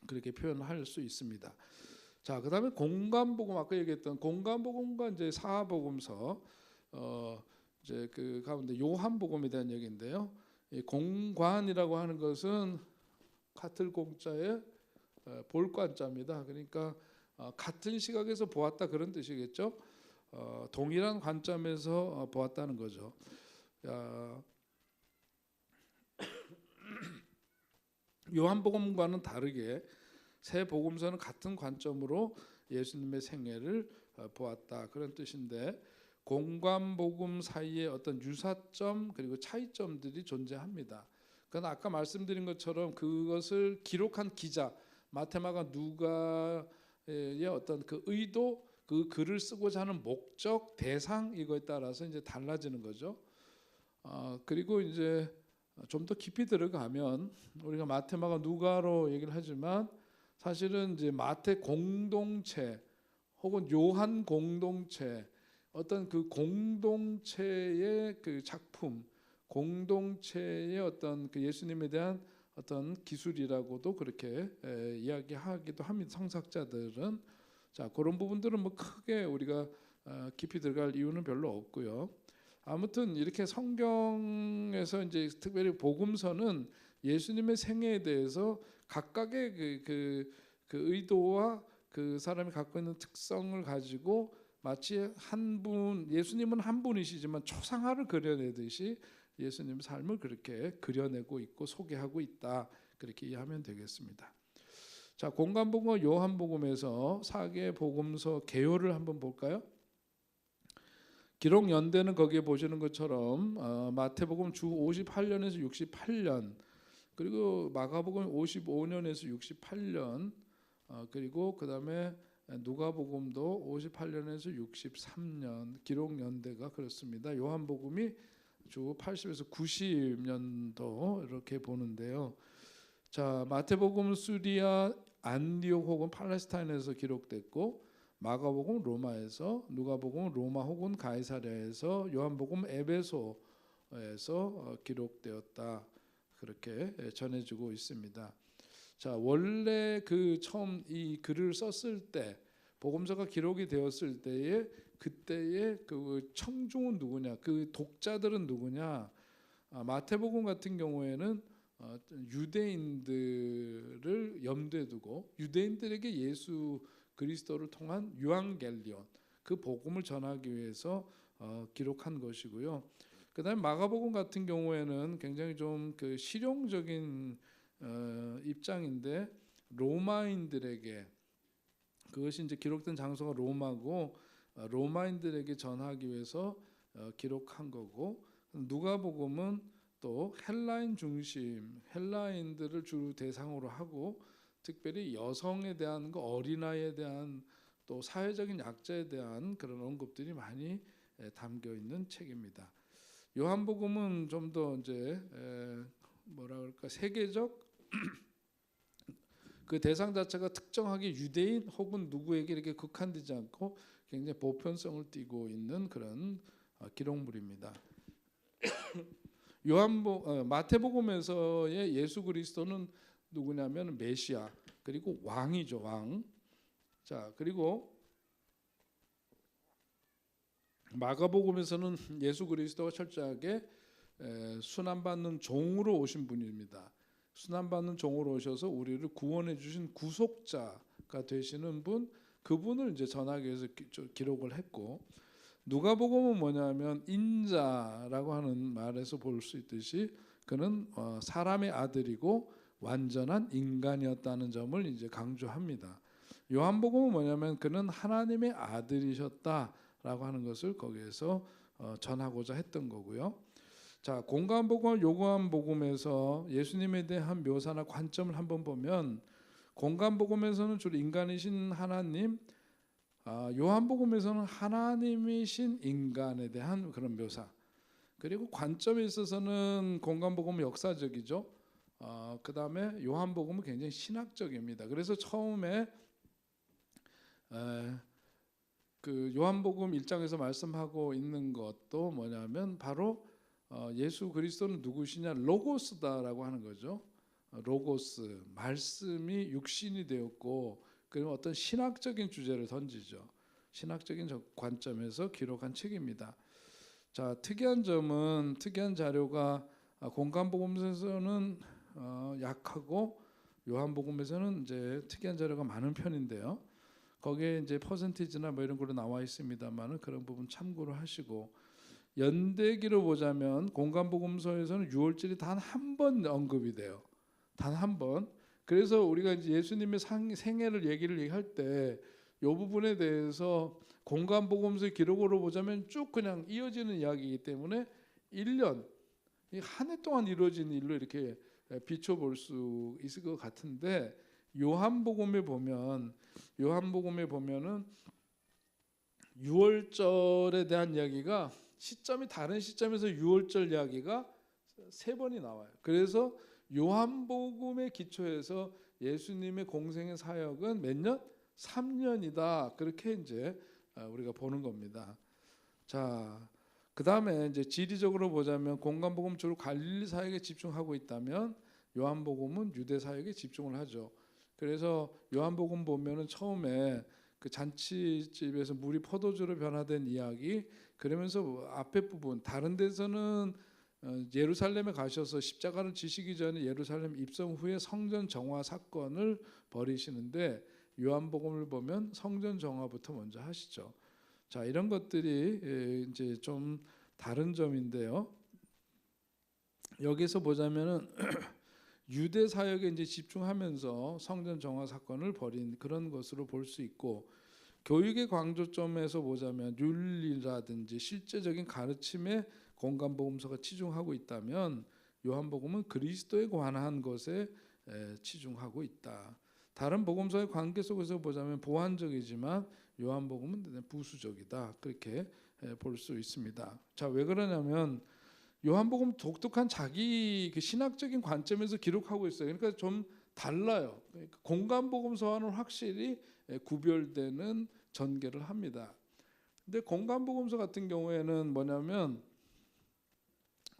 그렇게 표현할 수 있습니다. 자, 그다음에 공관복음, 아까 얘기했던 공관복음과 이제 사복음서, 이제 그 가운데 요한복음에 대한 얘기인데요. 이 공관이라고 하는 것은 카틀 공자의 볼관자입니다. 그러니까 같은 시각에서 보았다, 그런 뜻이겠죠. 동일한 관점에서 보았다는 거죠. 요한복음과는 다르게 세 복음서는 같은 관점으로 예수님의 생애를 보았다, 그런 뜻인데, 공관복음 사이에 어떤 유사점 그리고 차이점들이 존재합니다. 그건 아까 말씀드린 것처럼 그것을 기록한 기자, 마태, 마가, 누가의 어떤 그 의도, 그 글을 쓰고자 하는 목적, 대상, 이거에 따라서 이제 달라지는 거죠. 그리고 이제 좀 더 깊이 들어가면 우리가 마태, 마가, 누가로 얘기를 하지만 사실은 이제 마태 공동체 혹은 요한 공동체, 어떤 그 공동체의 그 작품, 공동체의 어떤 그 예수님에 대한 어떤 기술이라고도 그렇게 이야기하기도 합니다, 성사학자들은. 자, 그런 부분들은 뭐 크게 우리가 깊이 들어갈 이유는 별로 없고요. 아무튼 이렇게 성경에서 이제 특별히 복음서는 예수님의 생애에 대해서 각각의 그 의도와 그 사람이 갖고 있는 특성을 가지고 마치 예수님은 한 분이시지만 초상화를 그려내듯이 예수님의 삶을 그렇게 그려내고 있고 소개하고 있다, 그렇게 이해하면 되겠습니다. 자, 공관복음과 요한복음에서 4개의 복음서 개요를 한번 볼까요? 기록 연대는 거기에 보시는 것처럼 마태복음 주 58년에서 68년, 그리고 마가복음 55년에서 68년, 그리고 그다음에 누가복음도 58년에서 63년 기록 연대가 그렇습니다. 요한복음이 주 80에서 90년도 이렇게 보는데요. 자, 마태복음 수리아 안디옥 혹은 팔레스타인에서 기록됐고, 마가복음 로마에서, 누가복음 로마 혹은 가이사랴에서, 요한복음 에베소에서 기록되었다, 그렇게 전해지고 있습니다. 자, 원래 그 처음 이 글을 썼을 때, 복음서가 기록이 되었을 때에 그때의 그 청중은 누구냐, 그 독자들은 누구냐. 마태복음 같은 경우에는 유대인들을 염두에 두고 유대인들에게 예수 그리스도를 통한 유앙겔리온, 그 복음을 전하기 위해서 기록한 것이고요. 그다음에 마가복음 같은 경우에는 굉장히 좀 그 실용적인 입장인데 로마인들에게 그것이 이제 기록된 장소가 로마고 로마인들에게 전하기 위해서 기록한 거고 누가복음은 또 헬라인 중심 헬라인들을 주로 대상으로 하고 특별히 여성에 대한 거 어린아이에 대한 또 사회적인 약자에 대한 그런 언급들이 많이 담겨 있는 책입니다. 요한복음은 좀 더 이제 뭐라 그럴까 세계적 그 대상 자체가 특정하게 유대인 혹은 누구에게 이렇게 국한되지 않고 굉장히 보편성을 띠고 있는 그런 기록물입니다. 마태복음에서의 예수 그리스도는 누구냐면 메시아 그리고 왕이죠 왕. 자 그리고 마가복음에서는 예수 그리스도가 철저하게 순환받는 종으로 오신 분입니다. 순환받는 종으로 오셔서 우리를 구원해 주신 구속자가 되시는 분 그분을 이제 전하기 위해서 기록을 했고 누가복음은 뭐냐면 인자라고 하는 말에서 볼 수 있듯이 그는 사람의 아들이고 완전한 인간이었다는 점을 이제 강조합니다. 요한복음은 뭐냐면 그는 하나님의 아들이셨다라고 하는 것을 거기에서 전하고자 했던 거고요. 자, 공관복음, 요한복음에서 예수님에 대한 묘사나 관점을 한번 보면 공관복음에서는 주로 인간이신 하나님, 요한복음에서는 하나님이신 인간에 대한 그런 묘사. 그리고 관점에 있어서는 공관복음은 역사적이죠. 그 다음에 요한복음은 굉장히 신학적입니다. 그래서 처음에 그 요한복음 1장에서 말씀하고 있는 것도 뭐냐면 바로 예수 그리스도는 누구시냐 로고스다라고 하는 거죠. 로고스 말씀이 육신이 되었고 그럼 어떤 신학적인 주제를 던지죠. 신학적인 관점에서 기록한 책입니다. 자 특이한 점은 특이한 자료가 공관복음에서는 약하고 요한복음에서는 이제 특이한 자료가 많은 편인데요. 거기에 이제 퍼센티지나 뭐 이런 걸로 나와 있습니다만은 그런 부분 참고를 하시고 연대기로 보자면 공관복음서에서는 유월절이 단 한 번 언급이 돼요. 단 한 번. 그래서 우리가 이제 예수님의 생애를 얘기할 때 이 부분에 대해서 공관복음서의 기록으로 보자면 쭉 그냥 이어지는 이야기이기 때문에 1년 한 해 동안 이루어진 일로 이렇게 비춰볼 수 있을 것 같은데 요한복음에 보면은 6월절에 대한 이야기가 시점이 다른 시점에서 6월절 이야기가 3번이 나와요. 그래서 요한복음의 기초에서 예수님의 공생의 사역은 몇 년? 3년이다. 그렇게 이제 우리가 보는 겁니다. 자, 그다음에 이제 지리적으로 보자면 공관복음 주로 갈릴리 사역에 집중하고 있다면 요한복음은 유대 사역에 집중을 하죠. 그래서 요한복음 보면은 처음에 그 잔치집에서 물이 포도주로 변화된 이야기 그러면서 앞에 부분 다른 데서는 예루살렘에 가셔서 십자가를 지시기 전에 예루살렘 입성 후에 성전 정화 사건을 벌이시는데 요한복음을 보면 성전 정화부터 먼저 하시죠. 자, 이런 것들이 이제 좀 다른 점인데요. 여기서 보자면은 유대 사역에 이제 집중하면서 성전 정화 사건을 벌인 그런 것으로 볼 수 있고 교육의 강조점에서 보자면 윤리라든지 실제적인 가르침에 공관복음서가 치중하고 있다면 요한복음은 그리스도에 관한 것에 치중하고 있다. 다른 복음서의 관계 속에서 보자면 보완적이지만 요한복음은 부수적이다. 그렇게 볼 수 있습니다. 자, 왜 그러냐면 요한복음 독특한 자기 그 신학적인 관점에서 기록하고 있어요. 그러니까 좀 달라요. 그러니까 공관복음서와는 확실히 구별되는 전개를 합니다. 근데 공관복음서 같은 경우에는 뭐냐면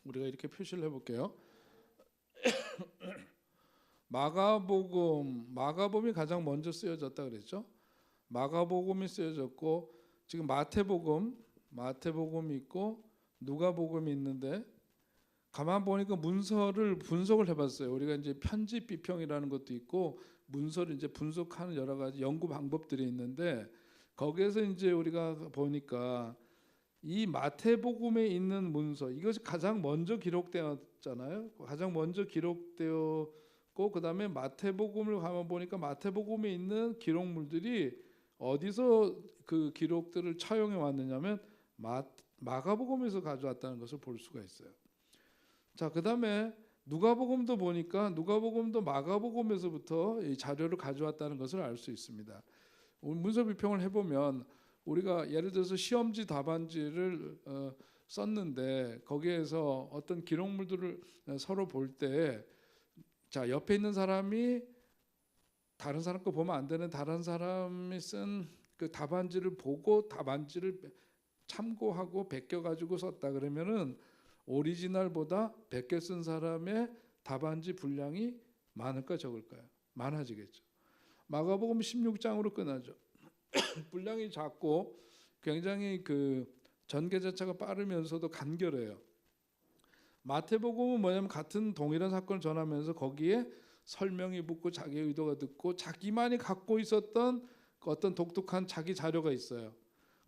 우리가 이렇게 표시를 해볼게요. 마가복음이 가장 먼저 쓰여졌다 그랬죠. 마가복음이 쓰여졌고 지금 마태복음이 있고 누가복음이 있는데 가만 보니까 문서를 분석을 해봤어요. 우리가 이제 편집 비평이라는 것도 있고 문서를 이제 분석하는 여러 가지 연구 방법들이 있는데 거기에서 이제 우리가 보니까 이 마태복음에 있는 문서 이것이 가장 먼저 기록되었잖아요. 가장 먼저 기록되었고 그다음에 마태복음을 가만 보니까 마태복음에 있는 기록물들이 어디서 그 기록들을 차용해 왔느냐면 마가복음에서 가져왔다는 것을 볼 수가 있어요. 자, 그다음에 누가복음도 보니까 누가복음도 마가복음에서부터 이 자료를 가져왔다는 것을 알 수 있습니다. 문서 비평을 해보면 우리가 예를 들어서 시험지 답안지를 썼는데 거기에서 어떤 기록물들을 서로 볼 때 자, 옆에 있는 사람이 다른 사람 거 보면 안 되는 다른 사람이 쓴 그 답안지를 보고 답안지를 참고하고 베껴 가지고 썼다 그러면은 오리지널보다 베껴 쓴 사람의 답안지 분량이 많을까 적을까요? 많아지겠죠. 마가복음 16장으로 끝나죠. 분량이 작고 굉장히 그 전개 자체가 빠르면서도 간결해요. 마태복음은 뭐냐면 같은 동일한 사건을 전하면서 거기에 설명이 붙고 자기의 의도가 듣고 자기만이 갖고 있었던 어떤 독특한 자기 자료가 있어요.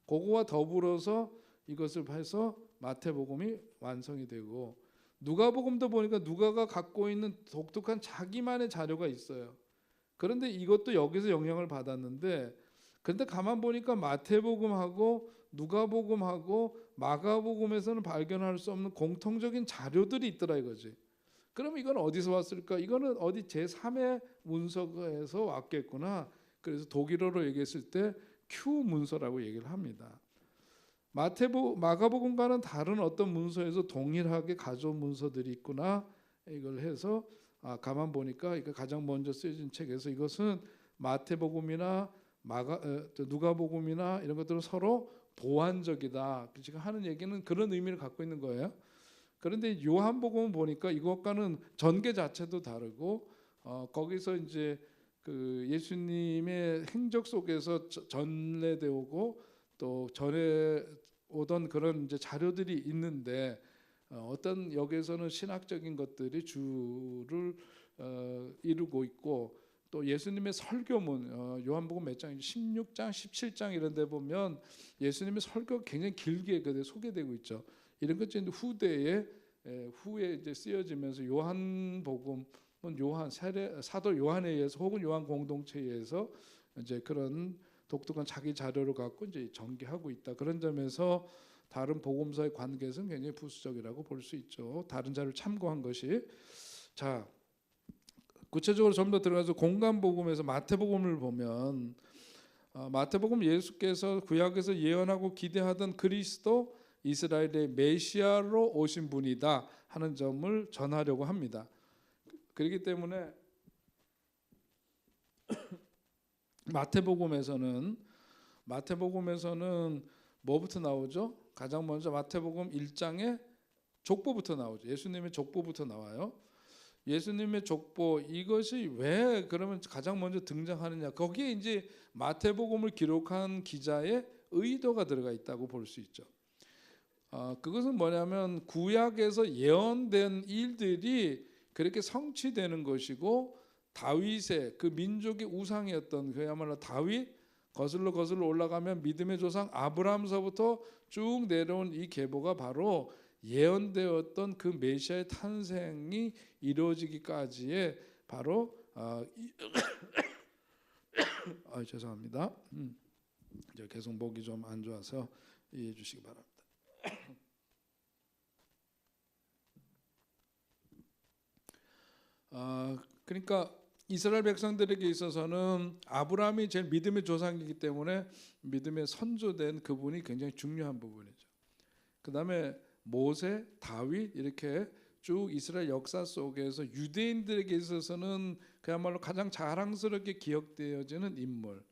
그거와 더불어서 이것을 해서 마태복음이 완성이 되고 누가복음도 보니까 누가가 갖고 있는 독특한 자기만의 자료가 있어요. 그런데 이것도 여기서 영향을 받았는데 근데 가만 보니까 마태복음하고 누가복음하고 마가복음에서는 발견할 수 없는 공통적인 자료들이 있더라 이거지. 그럼 이건 어디서 왔을까? 이거는 어디 제3의 문서에서 왔겠구나. 그래서 독일어로 얘기했을 때 Q 문서라고 얘기를 합니다. 마가복음과는 다른 어떤 문서에서 동일하게 가져온 문서들이 있구나. 이걸 해서 가만 보니까 이거 가장 먼저 쓰여진 책에서 이것은 마태복음이나 누가복음이나 이런 것들은 서로 보완적이다. 지금 하는 얘기는 그런 의미를 갖고 있는 거예요. 그런데 요한복음을 보니까 이것과는 전개 자체도 다르고 거기서 이제 그 예수님의 행적 속에서 전래되고 또 전에 오던 그런 이제 자료들이 있는데 어떤 여기에서는 신학적인 것들이 주를 이루고 있고 또 예수님의 설교문 요한복음 몇 장 16장 17장 이런 데 보면 예수님의 설교가 굉장히 길게 소개되고 있죠. 이런 것이 후대에 후에 이제 쓰여지면서 요한복음은 사도 요한에 의해서 혹은 요한 공동체에 의해서 이제 그런 독특한 자기 자료를 갖고 이제 전개하고 있다. 그런 점에서 다른 복음서의 관계에서는 굉장히 부수적이라고 볼 수 있죠. 다른 자료를 참고한 것이. 자, 구체적으로 좀 더 들어가서 공간복음에서 마태복음을 보면 마태복음 예수께서 구약에서 예언하고 기대하던 그리스도 이스라엘의 메시아로 오신 분이다 하는 점을 전하려고 합니다. 그렇기 때문에 마태복음에서는 뭐부터 나오죠? 가장 먼저 마태복음 1장에 족보부터 나오죠. 예수님의 족보부터 나와요. 예수님의 족보 이것이 왜 그러면 가장 먼저 등장하느냐? 거기에 이제 마태복음을 기록한 기자의 의도가 들어가 있다고 볼 수 있죠. 그것은 뭐냐면 구약에서 예언된 일들이 그렇게 성취되는 것이고 다윗의 그 민족의 우상이었던 그야말로 다윗 거슬러 올라가면 믿음의 조상 아브라함서부터 쭉 내려온 이 계보가 바로 예언되었던 그 메시아의 탄생이 이루어지기까지의 바로 죄송합니다. 계속 목이 좀 안 좋아서 이해해 주시기 바랍니다. 그러니까 이스라엘 백성들에게 있어서는 아브라함이 제일 믿음의 조상이기 때문에 믿음의 선조된 그분이 굉장히 중요한 부분이죠. 그 다음에 모세, 다윗 이렇게 쭉 이스라엘 역사 속에서 유대인들에게 있어서는 그야말로 가장 자랑스럽게 기억되어지는 인물.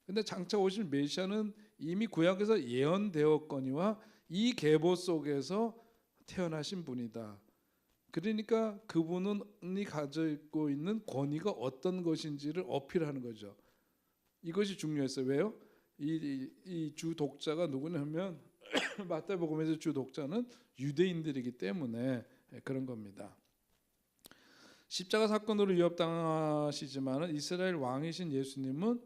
근데 장차 오실 메시아는 이미 구약에서 예언되었거니와 이 계보 속에서 태어나신 분이다. 그러니까 그분이 가지고 있는 권위가 어떤 것인지를 어필하는 거죠. 이것이 중요했어요. 왜요? 이 주 독자가 누구냐면 마태복음에서 주 독자는 유대인들이기 때문에 그런 겁니다. 십자가 사건으로 위협당하시지만 이스라엘 왕이신 예수님은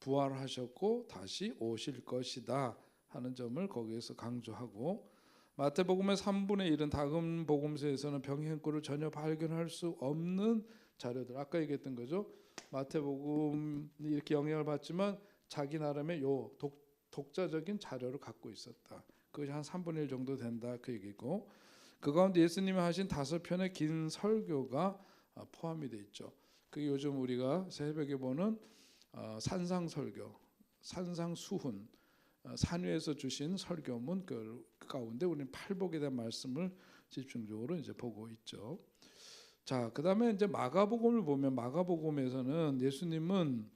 부활하셨고 다시 오실 것이다 하는 점을 거기에서 강조하고, 마태복음의 3분의 1은 다음 복음서에서는 병행구를 전혀 발견할 수 없는 자료들, 아까 얘기했던 거죠. 마태복음이 이렇게 영향을 받지만 자기 나름의 독자적인 자료를 갖고 있었다. 그것이 한 3분의 1 정도 된다 그 얘기고, 그 가운데 예수님이 하신 5편의 긴 설교가 포함이 돼 있죠. 그게 요즘 우리가 새벽에 보는 산상설교, 산상수훈, 산위에서 주신 설교문 그 가운데 우리는 팔복에 대한 말씀을 집중적으로 이제 보고 있죠. 자, 그다음에 이제 마가복음을 보면, 마가복음에서는 예수님은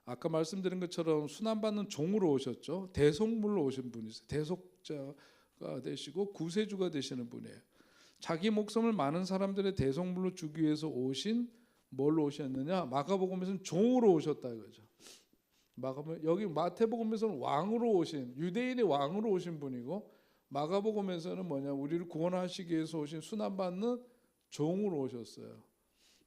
아까 말씀드린 것처럼 순환받는 종으로 오셨죠. 대속물로 오신 분이세요. 대속자가 되시고 구세주가 되시는 분이에요. 자기 목숨을 많은 사람들의 대속물로 주기 위해서 오신, 뭘로 오셨느냐? 마가복음에서는 종으로 오셨다 이거죠. 여기 마태복음에서는 왕으로 오신, 유대인의 왕으로 오신 분이고, 마가복음에서는 뭐냐? 우리를 구원하시기 위해서 오신 순환받는 종으로 오셨어요.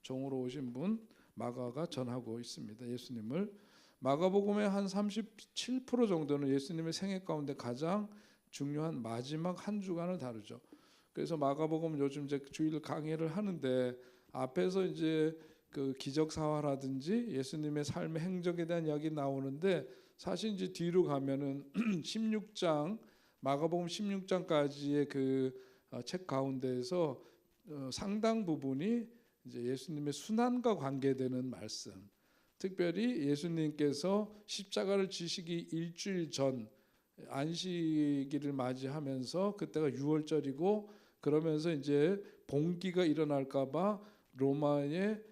종으로 오신 분 마가가 전하고 있습니다. 예수님을. 마가복음의 한 37% 정도는 예수님의 생애 가운데 가장 중요한 마지막 한 주간을 다루죠. 그래서 마가복음 요즘 이제 주일 강의를 하는데, 앞에서 이제 그 기적사화라든지 예수님의 삶의 행적에 대한 이야기 나오는데, 사실 이제 뒤로 가면은 16장, 마가복음 16장까지의 그 책 가운데에서 상당 부분이 이제 예수님의 순환과 관계되는 말씀, 특별히 예수님께서 십자가를 지시기 일주일 전 안식일을 맞이하면서, 그때가 6월절이고 그러면서 이제 봉기가 일어날까봐 로마의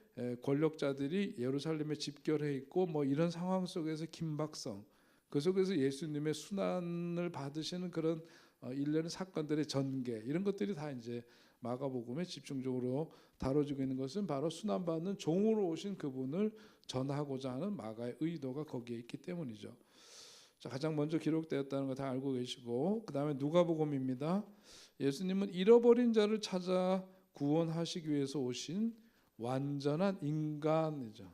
권력자들이 예루살렘에 집결해 있고 뭐 이런 상황 속에서 긴박성, 그 속에서 예수님의 순환을 받으시는 그런 일련의 사건들의 전개, 이런 것들이 다 이제 마가복음에 집중적으로 다뤄지고 있는 것은 바로 순환받는 종으로 오신 그분을 전하고자 하는 마가의 의도가 거기에 있기 때문이죠. 자, 가장 먼저 기록되었다는 거 다 알고 계시고, 그 다음에 누가복음입니다. 예수님은 잃어버린 자를 찾아 구원하시기 위해서 오신 완전한 인간이죠.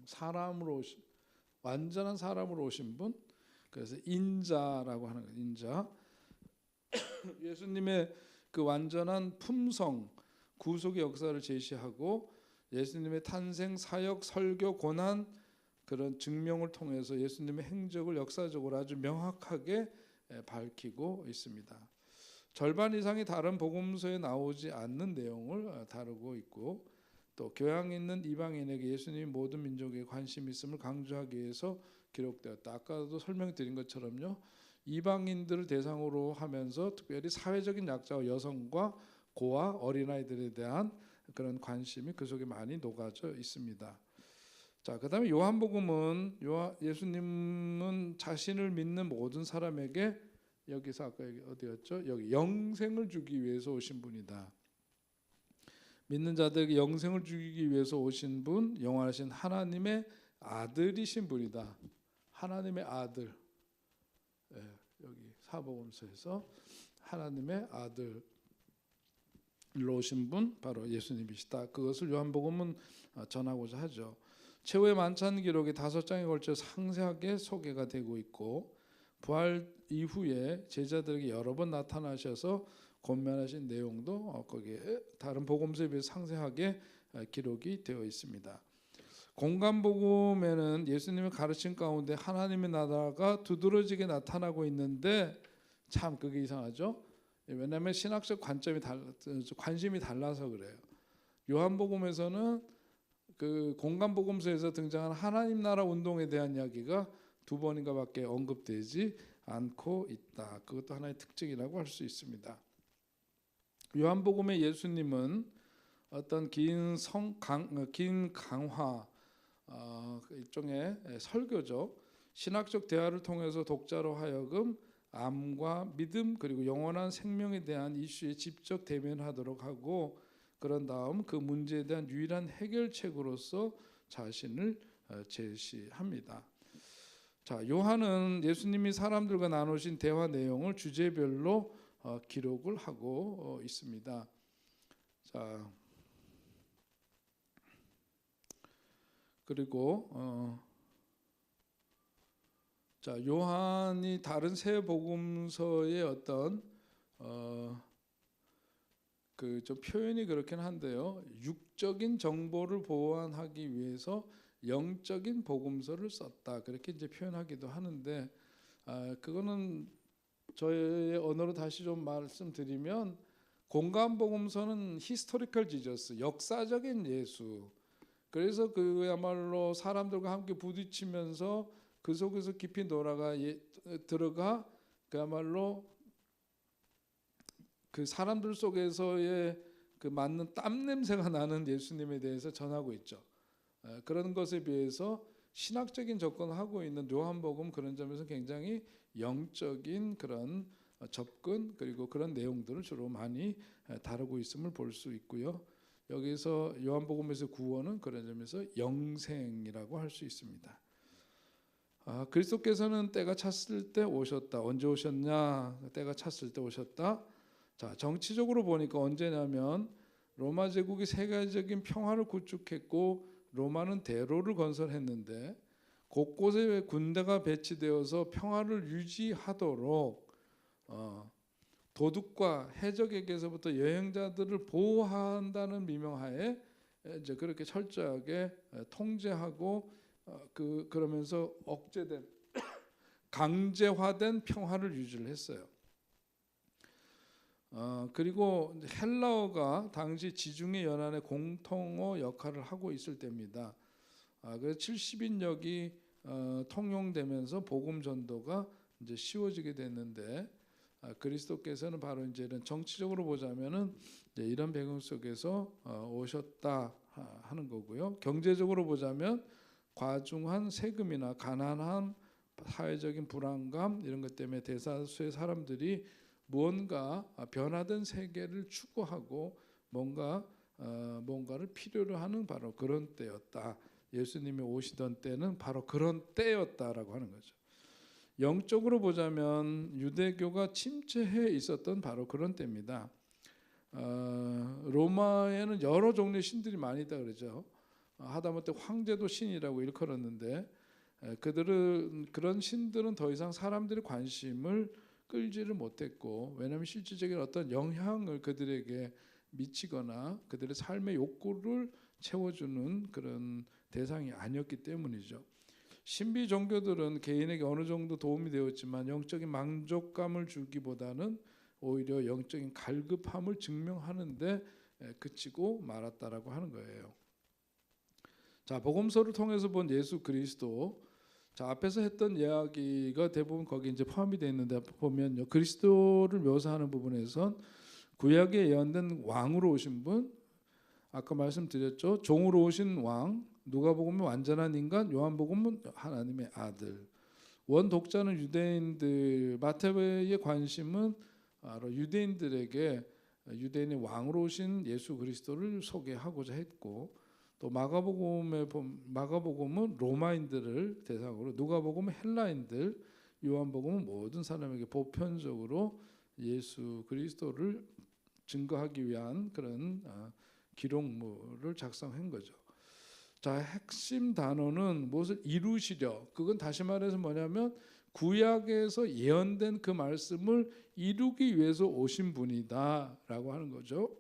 사람으로 오신, 완전한 사람으로 오신 분, 그래서 인자라고 하는 거예요. 인자. 예수님의 그 완전한 품성, 구속의 역사를 제시하고, 예수님의 탄생, 사역, 설교, 고난, 그런 증명을 통해서 예수님의 행적을 역사적으로 아주 명확하게 밝히고 있습니다. 절반 이상이 다른 복음서에 나오지 않는 내용을 다루고 있고, 또 교양 있는 이방인에게 예수님이 모든 민족에 관심이 있음을 강조하기 위해서 기록되었다. 아까도 설명드린 것처럼요, 이방인들을 대상으로 하면서 특별히 사회적인 약자와 여성과 고아, 어린아이들에 대한 그런 관심이 그 속에 많이 녹아져 있습니다. 자, 그다음에 요한복음은 예수님은 자신을 믿는 모든 사람에게, 여기서 아까 어디였죠? 여기 영생을 주기 위해서 오신 분이다. 믿는 자들에게 영생을 주기 위해서 오신 분, 영원하신 하나님의 아들이신 분이다. 하나님의 아들. 여기 사복음서에서 하나님의 아들로 오신 분 바로 예수님이시다. 그것을 요한복음은 전하고자 하죠. 최후의 만찬 기록이 5장에 걸쳐 상세하게 소개가 되고 있고, 부활 이후에 제자들에게 여러 번 나타나셔서 권면하신 내용도 거기에 다른 복음서에 비해 상세하게 기록이 되어 있습니다. 공간복음에는 예수님의 가르침 가운데 하나님의 나라가 두드러지게 나타나고 있는데, 참 그게 이상하죠. 왜냐하면 신학적 관심이 달라서 그래요. 요한복음에서는 그 공간복음서에서 등장하는 하나님 나라 운동에 대한 이야기가 2번인가밖에 언급되지 않고 있다. 그것도 하나의 특징이라고 할 수 있습니다. 요한복음의 예수님은 어떤 긴 강화, 일종의 설교죠. 신학적 대화를 통해서 독자로 하여금 암과 믿음 그리고 영원한 생명에 대한 이슈에 직접 대면하도록 하고, 그런 다음 그 문제에 대한 유일한 해결책으로서 자신을 제시합니다. 자, 요한은 예수님이 사람들과 나누신 대화 내용을 주제별로 기록을 하고 있습니다. 자, 그리고 자, 요한이 다른 세 복음서의 어떤 그 좀 표현이 그렇긴 한데요. 육적인 정보를 보완하기 위해서 영적인 복음서를 썼다. 그렇게 이제 표현하기도 하는데 그거는 저의 언어로 다시 좀 말씀드리면 공간 복음서는 히스토리컬 지저스, 역사적인 예수. 그래서 그야말로 사람들과 함께 부딪히면서 그 속에서 깊이 들어가 그야말로 그 사람들 속에서의 그 맞는 땀 냄새가 나는 예수님에 대해서 전하고 있죠. 그런 것에 비해서 신학적인 접근을 하고 있는 요한복음 그런 점에서 굉장히 영적인 그런 접근 그리고 그런 내용들을 주로 많이 다루고 있음을 볼 수 있고요. 여기서 요한복음에서 구원은 그런 점에서 영생이라고 할 수 있습니다. 그리스도께서는 때가 찼을 때 오셨다. 언제 오셨냐? 때가 찼을 때 오셨다. 자, 정치적으로 보니까 언제냐면 로마 제국이 세계적인 평화를 구축했고 로마는 대로를 건설했는데 곳곳에 군대가 배치되어서 평화를 유지하도록 도둑과 해적에게서부터 여행자들을 보호한다는 미명하에 이제 그렇게 철저하게 통제하고 그러면서 억제된 강제화된 평화를 유지를 했어요. 그리고 헬라어가 당시 지중해 연안의 공통어 역할을 하고 있을 때입니다. 그래서 70인역이 통용되면서 복음 전도가 이제 쉬워지게 됐는데 그리스도께서는 바로 이제 이런 정치적으로 보자면은 이제 이런 배경 속에서 오셨다 하는 거고요. 경제적으로 보자면 과중한 세금이나 가난한 사회적인 불안감 이런 것 때문에 대다수의 사람들이 무언가 변화된 세계를 추구하고 뭔가를 필요로 하는 바로 그런 때였다. 예수님이 오시던 때는 바로 그런 때였다라고 하는 거죠. 영적으로 보자면 유대교가 침체해 있었던 바로 그런 때입니다. 로마에는 여러 종류의 신들이 많이 있다 그러죠. 하다못해 황제도 신이라고 일컬었는데 그들은 그런 신들은 더 이상 사람들의 관심을 끌지를 못했고 왜냐하면 실질적인 어떤 영향을 그들에게 미치거나 그들의 삶의 욕구를 채워주는 그런 대상이 아니었기 때문이죠. 신비 종교들은 개인에게 어느 정도 도움이 되었지만 영적인 만족감을 주기보다는 오히려 영적인 갈급함을 증명하는데 그치고 말았다라고 하는 거예요. 자, 복음서를 통해서 본 예수 그리스도. 자, 앞에서 했던 이야기가 대부분 거기 이제 포함이 되어 있는데 보면요, 그리스도를 묘사하는 부분에선 구약에 예언된 왕으로 오신 분, 아까 말씀드렸죠, 종으로 오신 왕, 누가복음은 완전한 인간, 요한복음은 하나님의 아들. 원 독자는 유대인들, 마태의 관심은 바로 유대인들에게 유대인의 왕으로 오신 예수 그리스도를 소개하고자 했고, 또 마가복음은 로마인들을 대상으로, 누가복음은 헬라인들, 요한복음은 모든 사람에게 보편적으로 예수 그리스도를 증거하기 위한 그런 기록물을 작성한 거죠. 자, 핵심 단어는 무엇을 이루시려. 그건 다시 말해서 뭐냐면 구약에서 예언된 그 말씀을 이루기 위해서 오신 분이다라고 하는 거죠.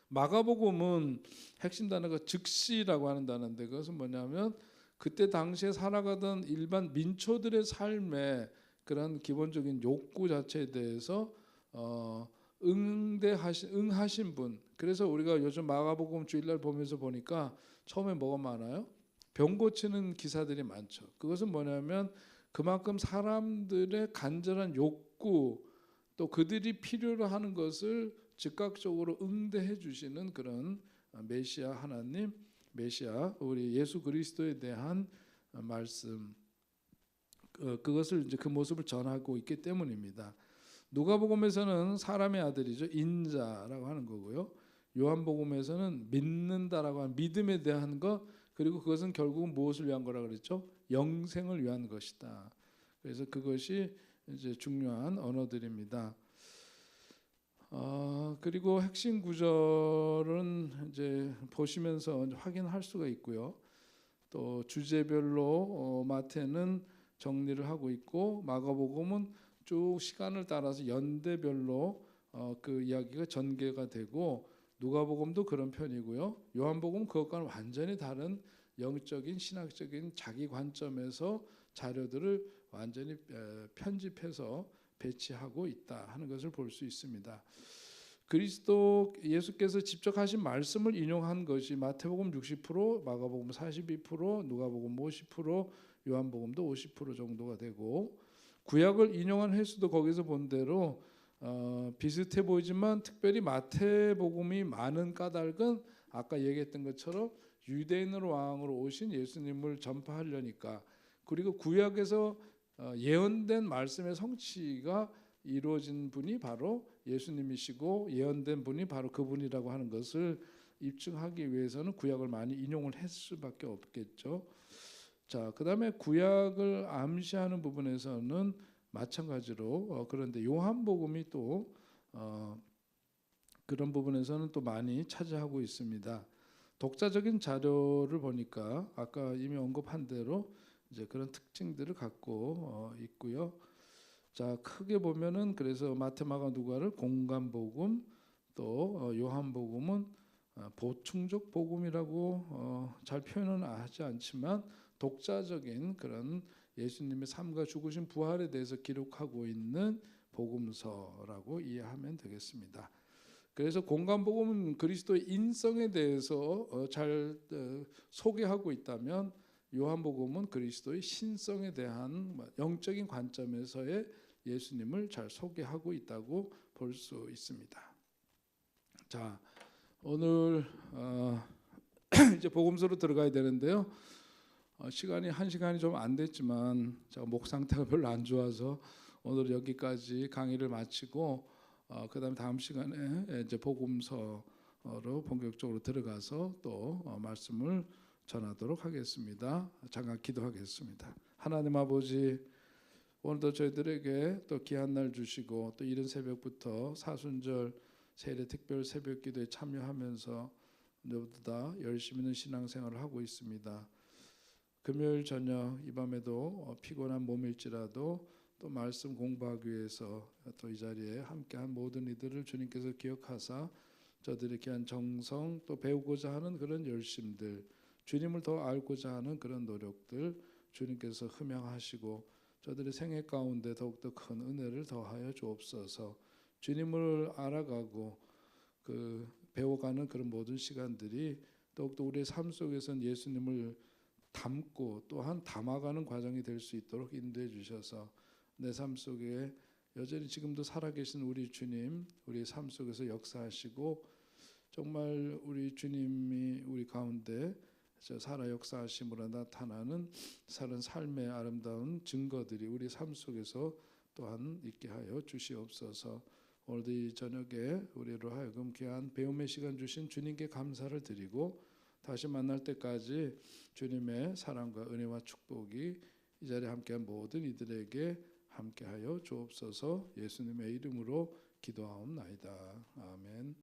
마가복음은 핵심 단어가 즉시라고 하는 단어인데 그것은 뭐냐면 그때 당시에 살아가던 일반 민초들의 삶에 그런 기본적인 욕구 자체에 대해서 응하신 분. 그래서 우리가 요즘 마가복음 주일날 보면서 보니까 처음에 뭐가 많아요? 병 고치는 기사들이 많죠. 그것은 뭐냐면 그만큼 사람들의 간절한 욕구 또 그들이 필요로 하는 것을 즉각적으로 응대해 주시는 그런 메시아 하나님, 메시아 우리 예수 그리스도에 대한 말씀, 그것을 이제 그 모습을 전하고 있기 때문입니다. 누가복음에서는 사람의 아들이죠, 인자라고 하는 거고요. 요한복음에서는 믿는다라고 하는 믿음에 대한 것, 그리고 그것은 결국은 무엇을 위한 거라 그랬죠? 영생을 위한 것이다. 그래서 그것이 이제 중요한 언어들입니다. 그리고 핵심 구절은 이제 보시면서 확인할 수가 있고요. 또 주제별로 마태는 정리를 하고 있고 마가복음은 쭉 시간을 따라서 연대별로 그 이야기가 전개가 되고 누가복음도 그런 편이고요. 요한복음 그것과는 완전히 다른 영적인 신학적인 자기 관점에서 자료들을 완전히 편집해서 배치하고 있다 하는 것을 볼 수 있습니다. 그리스도 예수께서 직접 하신 말씀을 인용한 것이 마태복음 60%, 마가복음 42%, 누가복음 50%, 요한복음도 50% 정도가 되고 구약을 인용한 횟수도 거기서 본 대로 비슷해 보이지만 특별히 마태복음이 많은 까닭은 아까 얘기했던 것처럼 유대인 왕으로 오신 예수님을 전파하려니까 그리고 구약에서 예언된 말씀의 성취가 이루어진 분이 바로 예수님이시고 예언된 분이 바로 그분이라고 하는 것을 입증하기 위해서는 구약을 많이 인용을 했을 수밖에 없겠죠. 자, 그다음에 구약을 암시하는 부분에서는 마찬가지로 그런데 요한복음이 또 그런 부분에서는 또 많이 차지하고 있습니다. 독자적인 자료를 보니까 아까 이미 언급한 대로 이제 그런 특징들을 갖고 있고요. 자, 크게 보면은 그래서 마태, 마가, 누가를 공간복음 또 요한복음은 보충적 복음이라고 잘 표현은 하지 않지만 독자적인 그런 예수님의 삶과 죽으신 부활에 대해서 기록하고 있는 복음서라고 이해하면 되겠습니다. 그래서 공간복음은 그리스도의 인성에 대해서 잘 소개하고 있다면 요한복음은 그리스도의 신성에 대한 영적인 관점에서의 예수님을 잘 소개하고 있다고 볼 수 있습니다. 자, 오늘 이제 복음서로 들어가야 되는데요. 시간이 1시간이 좀 안 됐지만 제가 목 상태가 별로 안 좋아서 오늘 여기까지 강의를 마치고 그다음에 다음 시간에 이제 복음서로 본격적으로 들어가서 또 말씀을 전하도록 하겠습니다. 잠깐 기도하겠습니다. 하나님 아버지, 오늘도 저희들에게 또 귀한 날 주시고 또 이른 새벽부터 사순절 세례 특별 새벽 기도에 참여하면서 모두다 열심히 있는 신앙생활을 하고 있습니다. 금요일 저녁 이 밤에도 피곤한 몸일지라도 또 말씀 공부하기 위해서 또 이 자리에 함께한 모든 이들을 주님께서 기억하사 저들의 귀한 정성 또 배우고자 하는 그런 열심들 주님을 더 알고자 하는 그런 노력들 주님께서 흠양하시고 저들의 생애 가운데 더욱더 큰 은혜를 더하여 주옵소서. 주님을 알아가고 그 배워가는 그런 모든 시간들이 더욱더 우리의 삶 속에서는 예수님을 담고 또한 담아가는 과정이 될 수 있도록 인도해 주셔서 내 삶 속에 여전히 지금도 살아계신 우리 주님 우리 삶 속에서 역사하시고 정말 우리 주님이 우리 가운데 살아 역사하심으로 나타나는 사는 삶의 아름다운 증거들이 우리 삶 속에서 또한 있게 하여 주시옵소서. 오늘도 이 저녁에 우리로 하여금 귀한 배움의 시간 주신 주님께 감사를 드리고 다시 만날 때까지 주님의 사랑과 은혜와 축복이 이 자리에 함께한 모든 이들에게 함께하여 주옵소서. 예수님의 이름으로 기도하옵나이다. 아멘.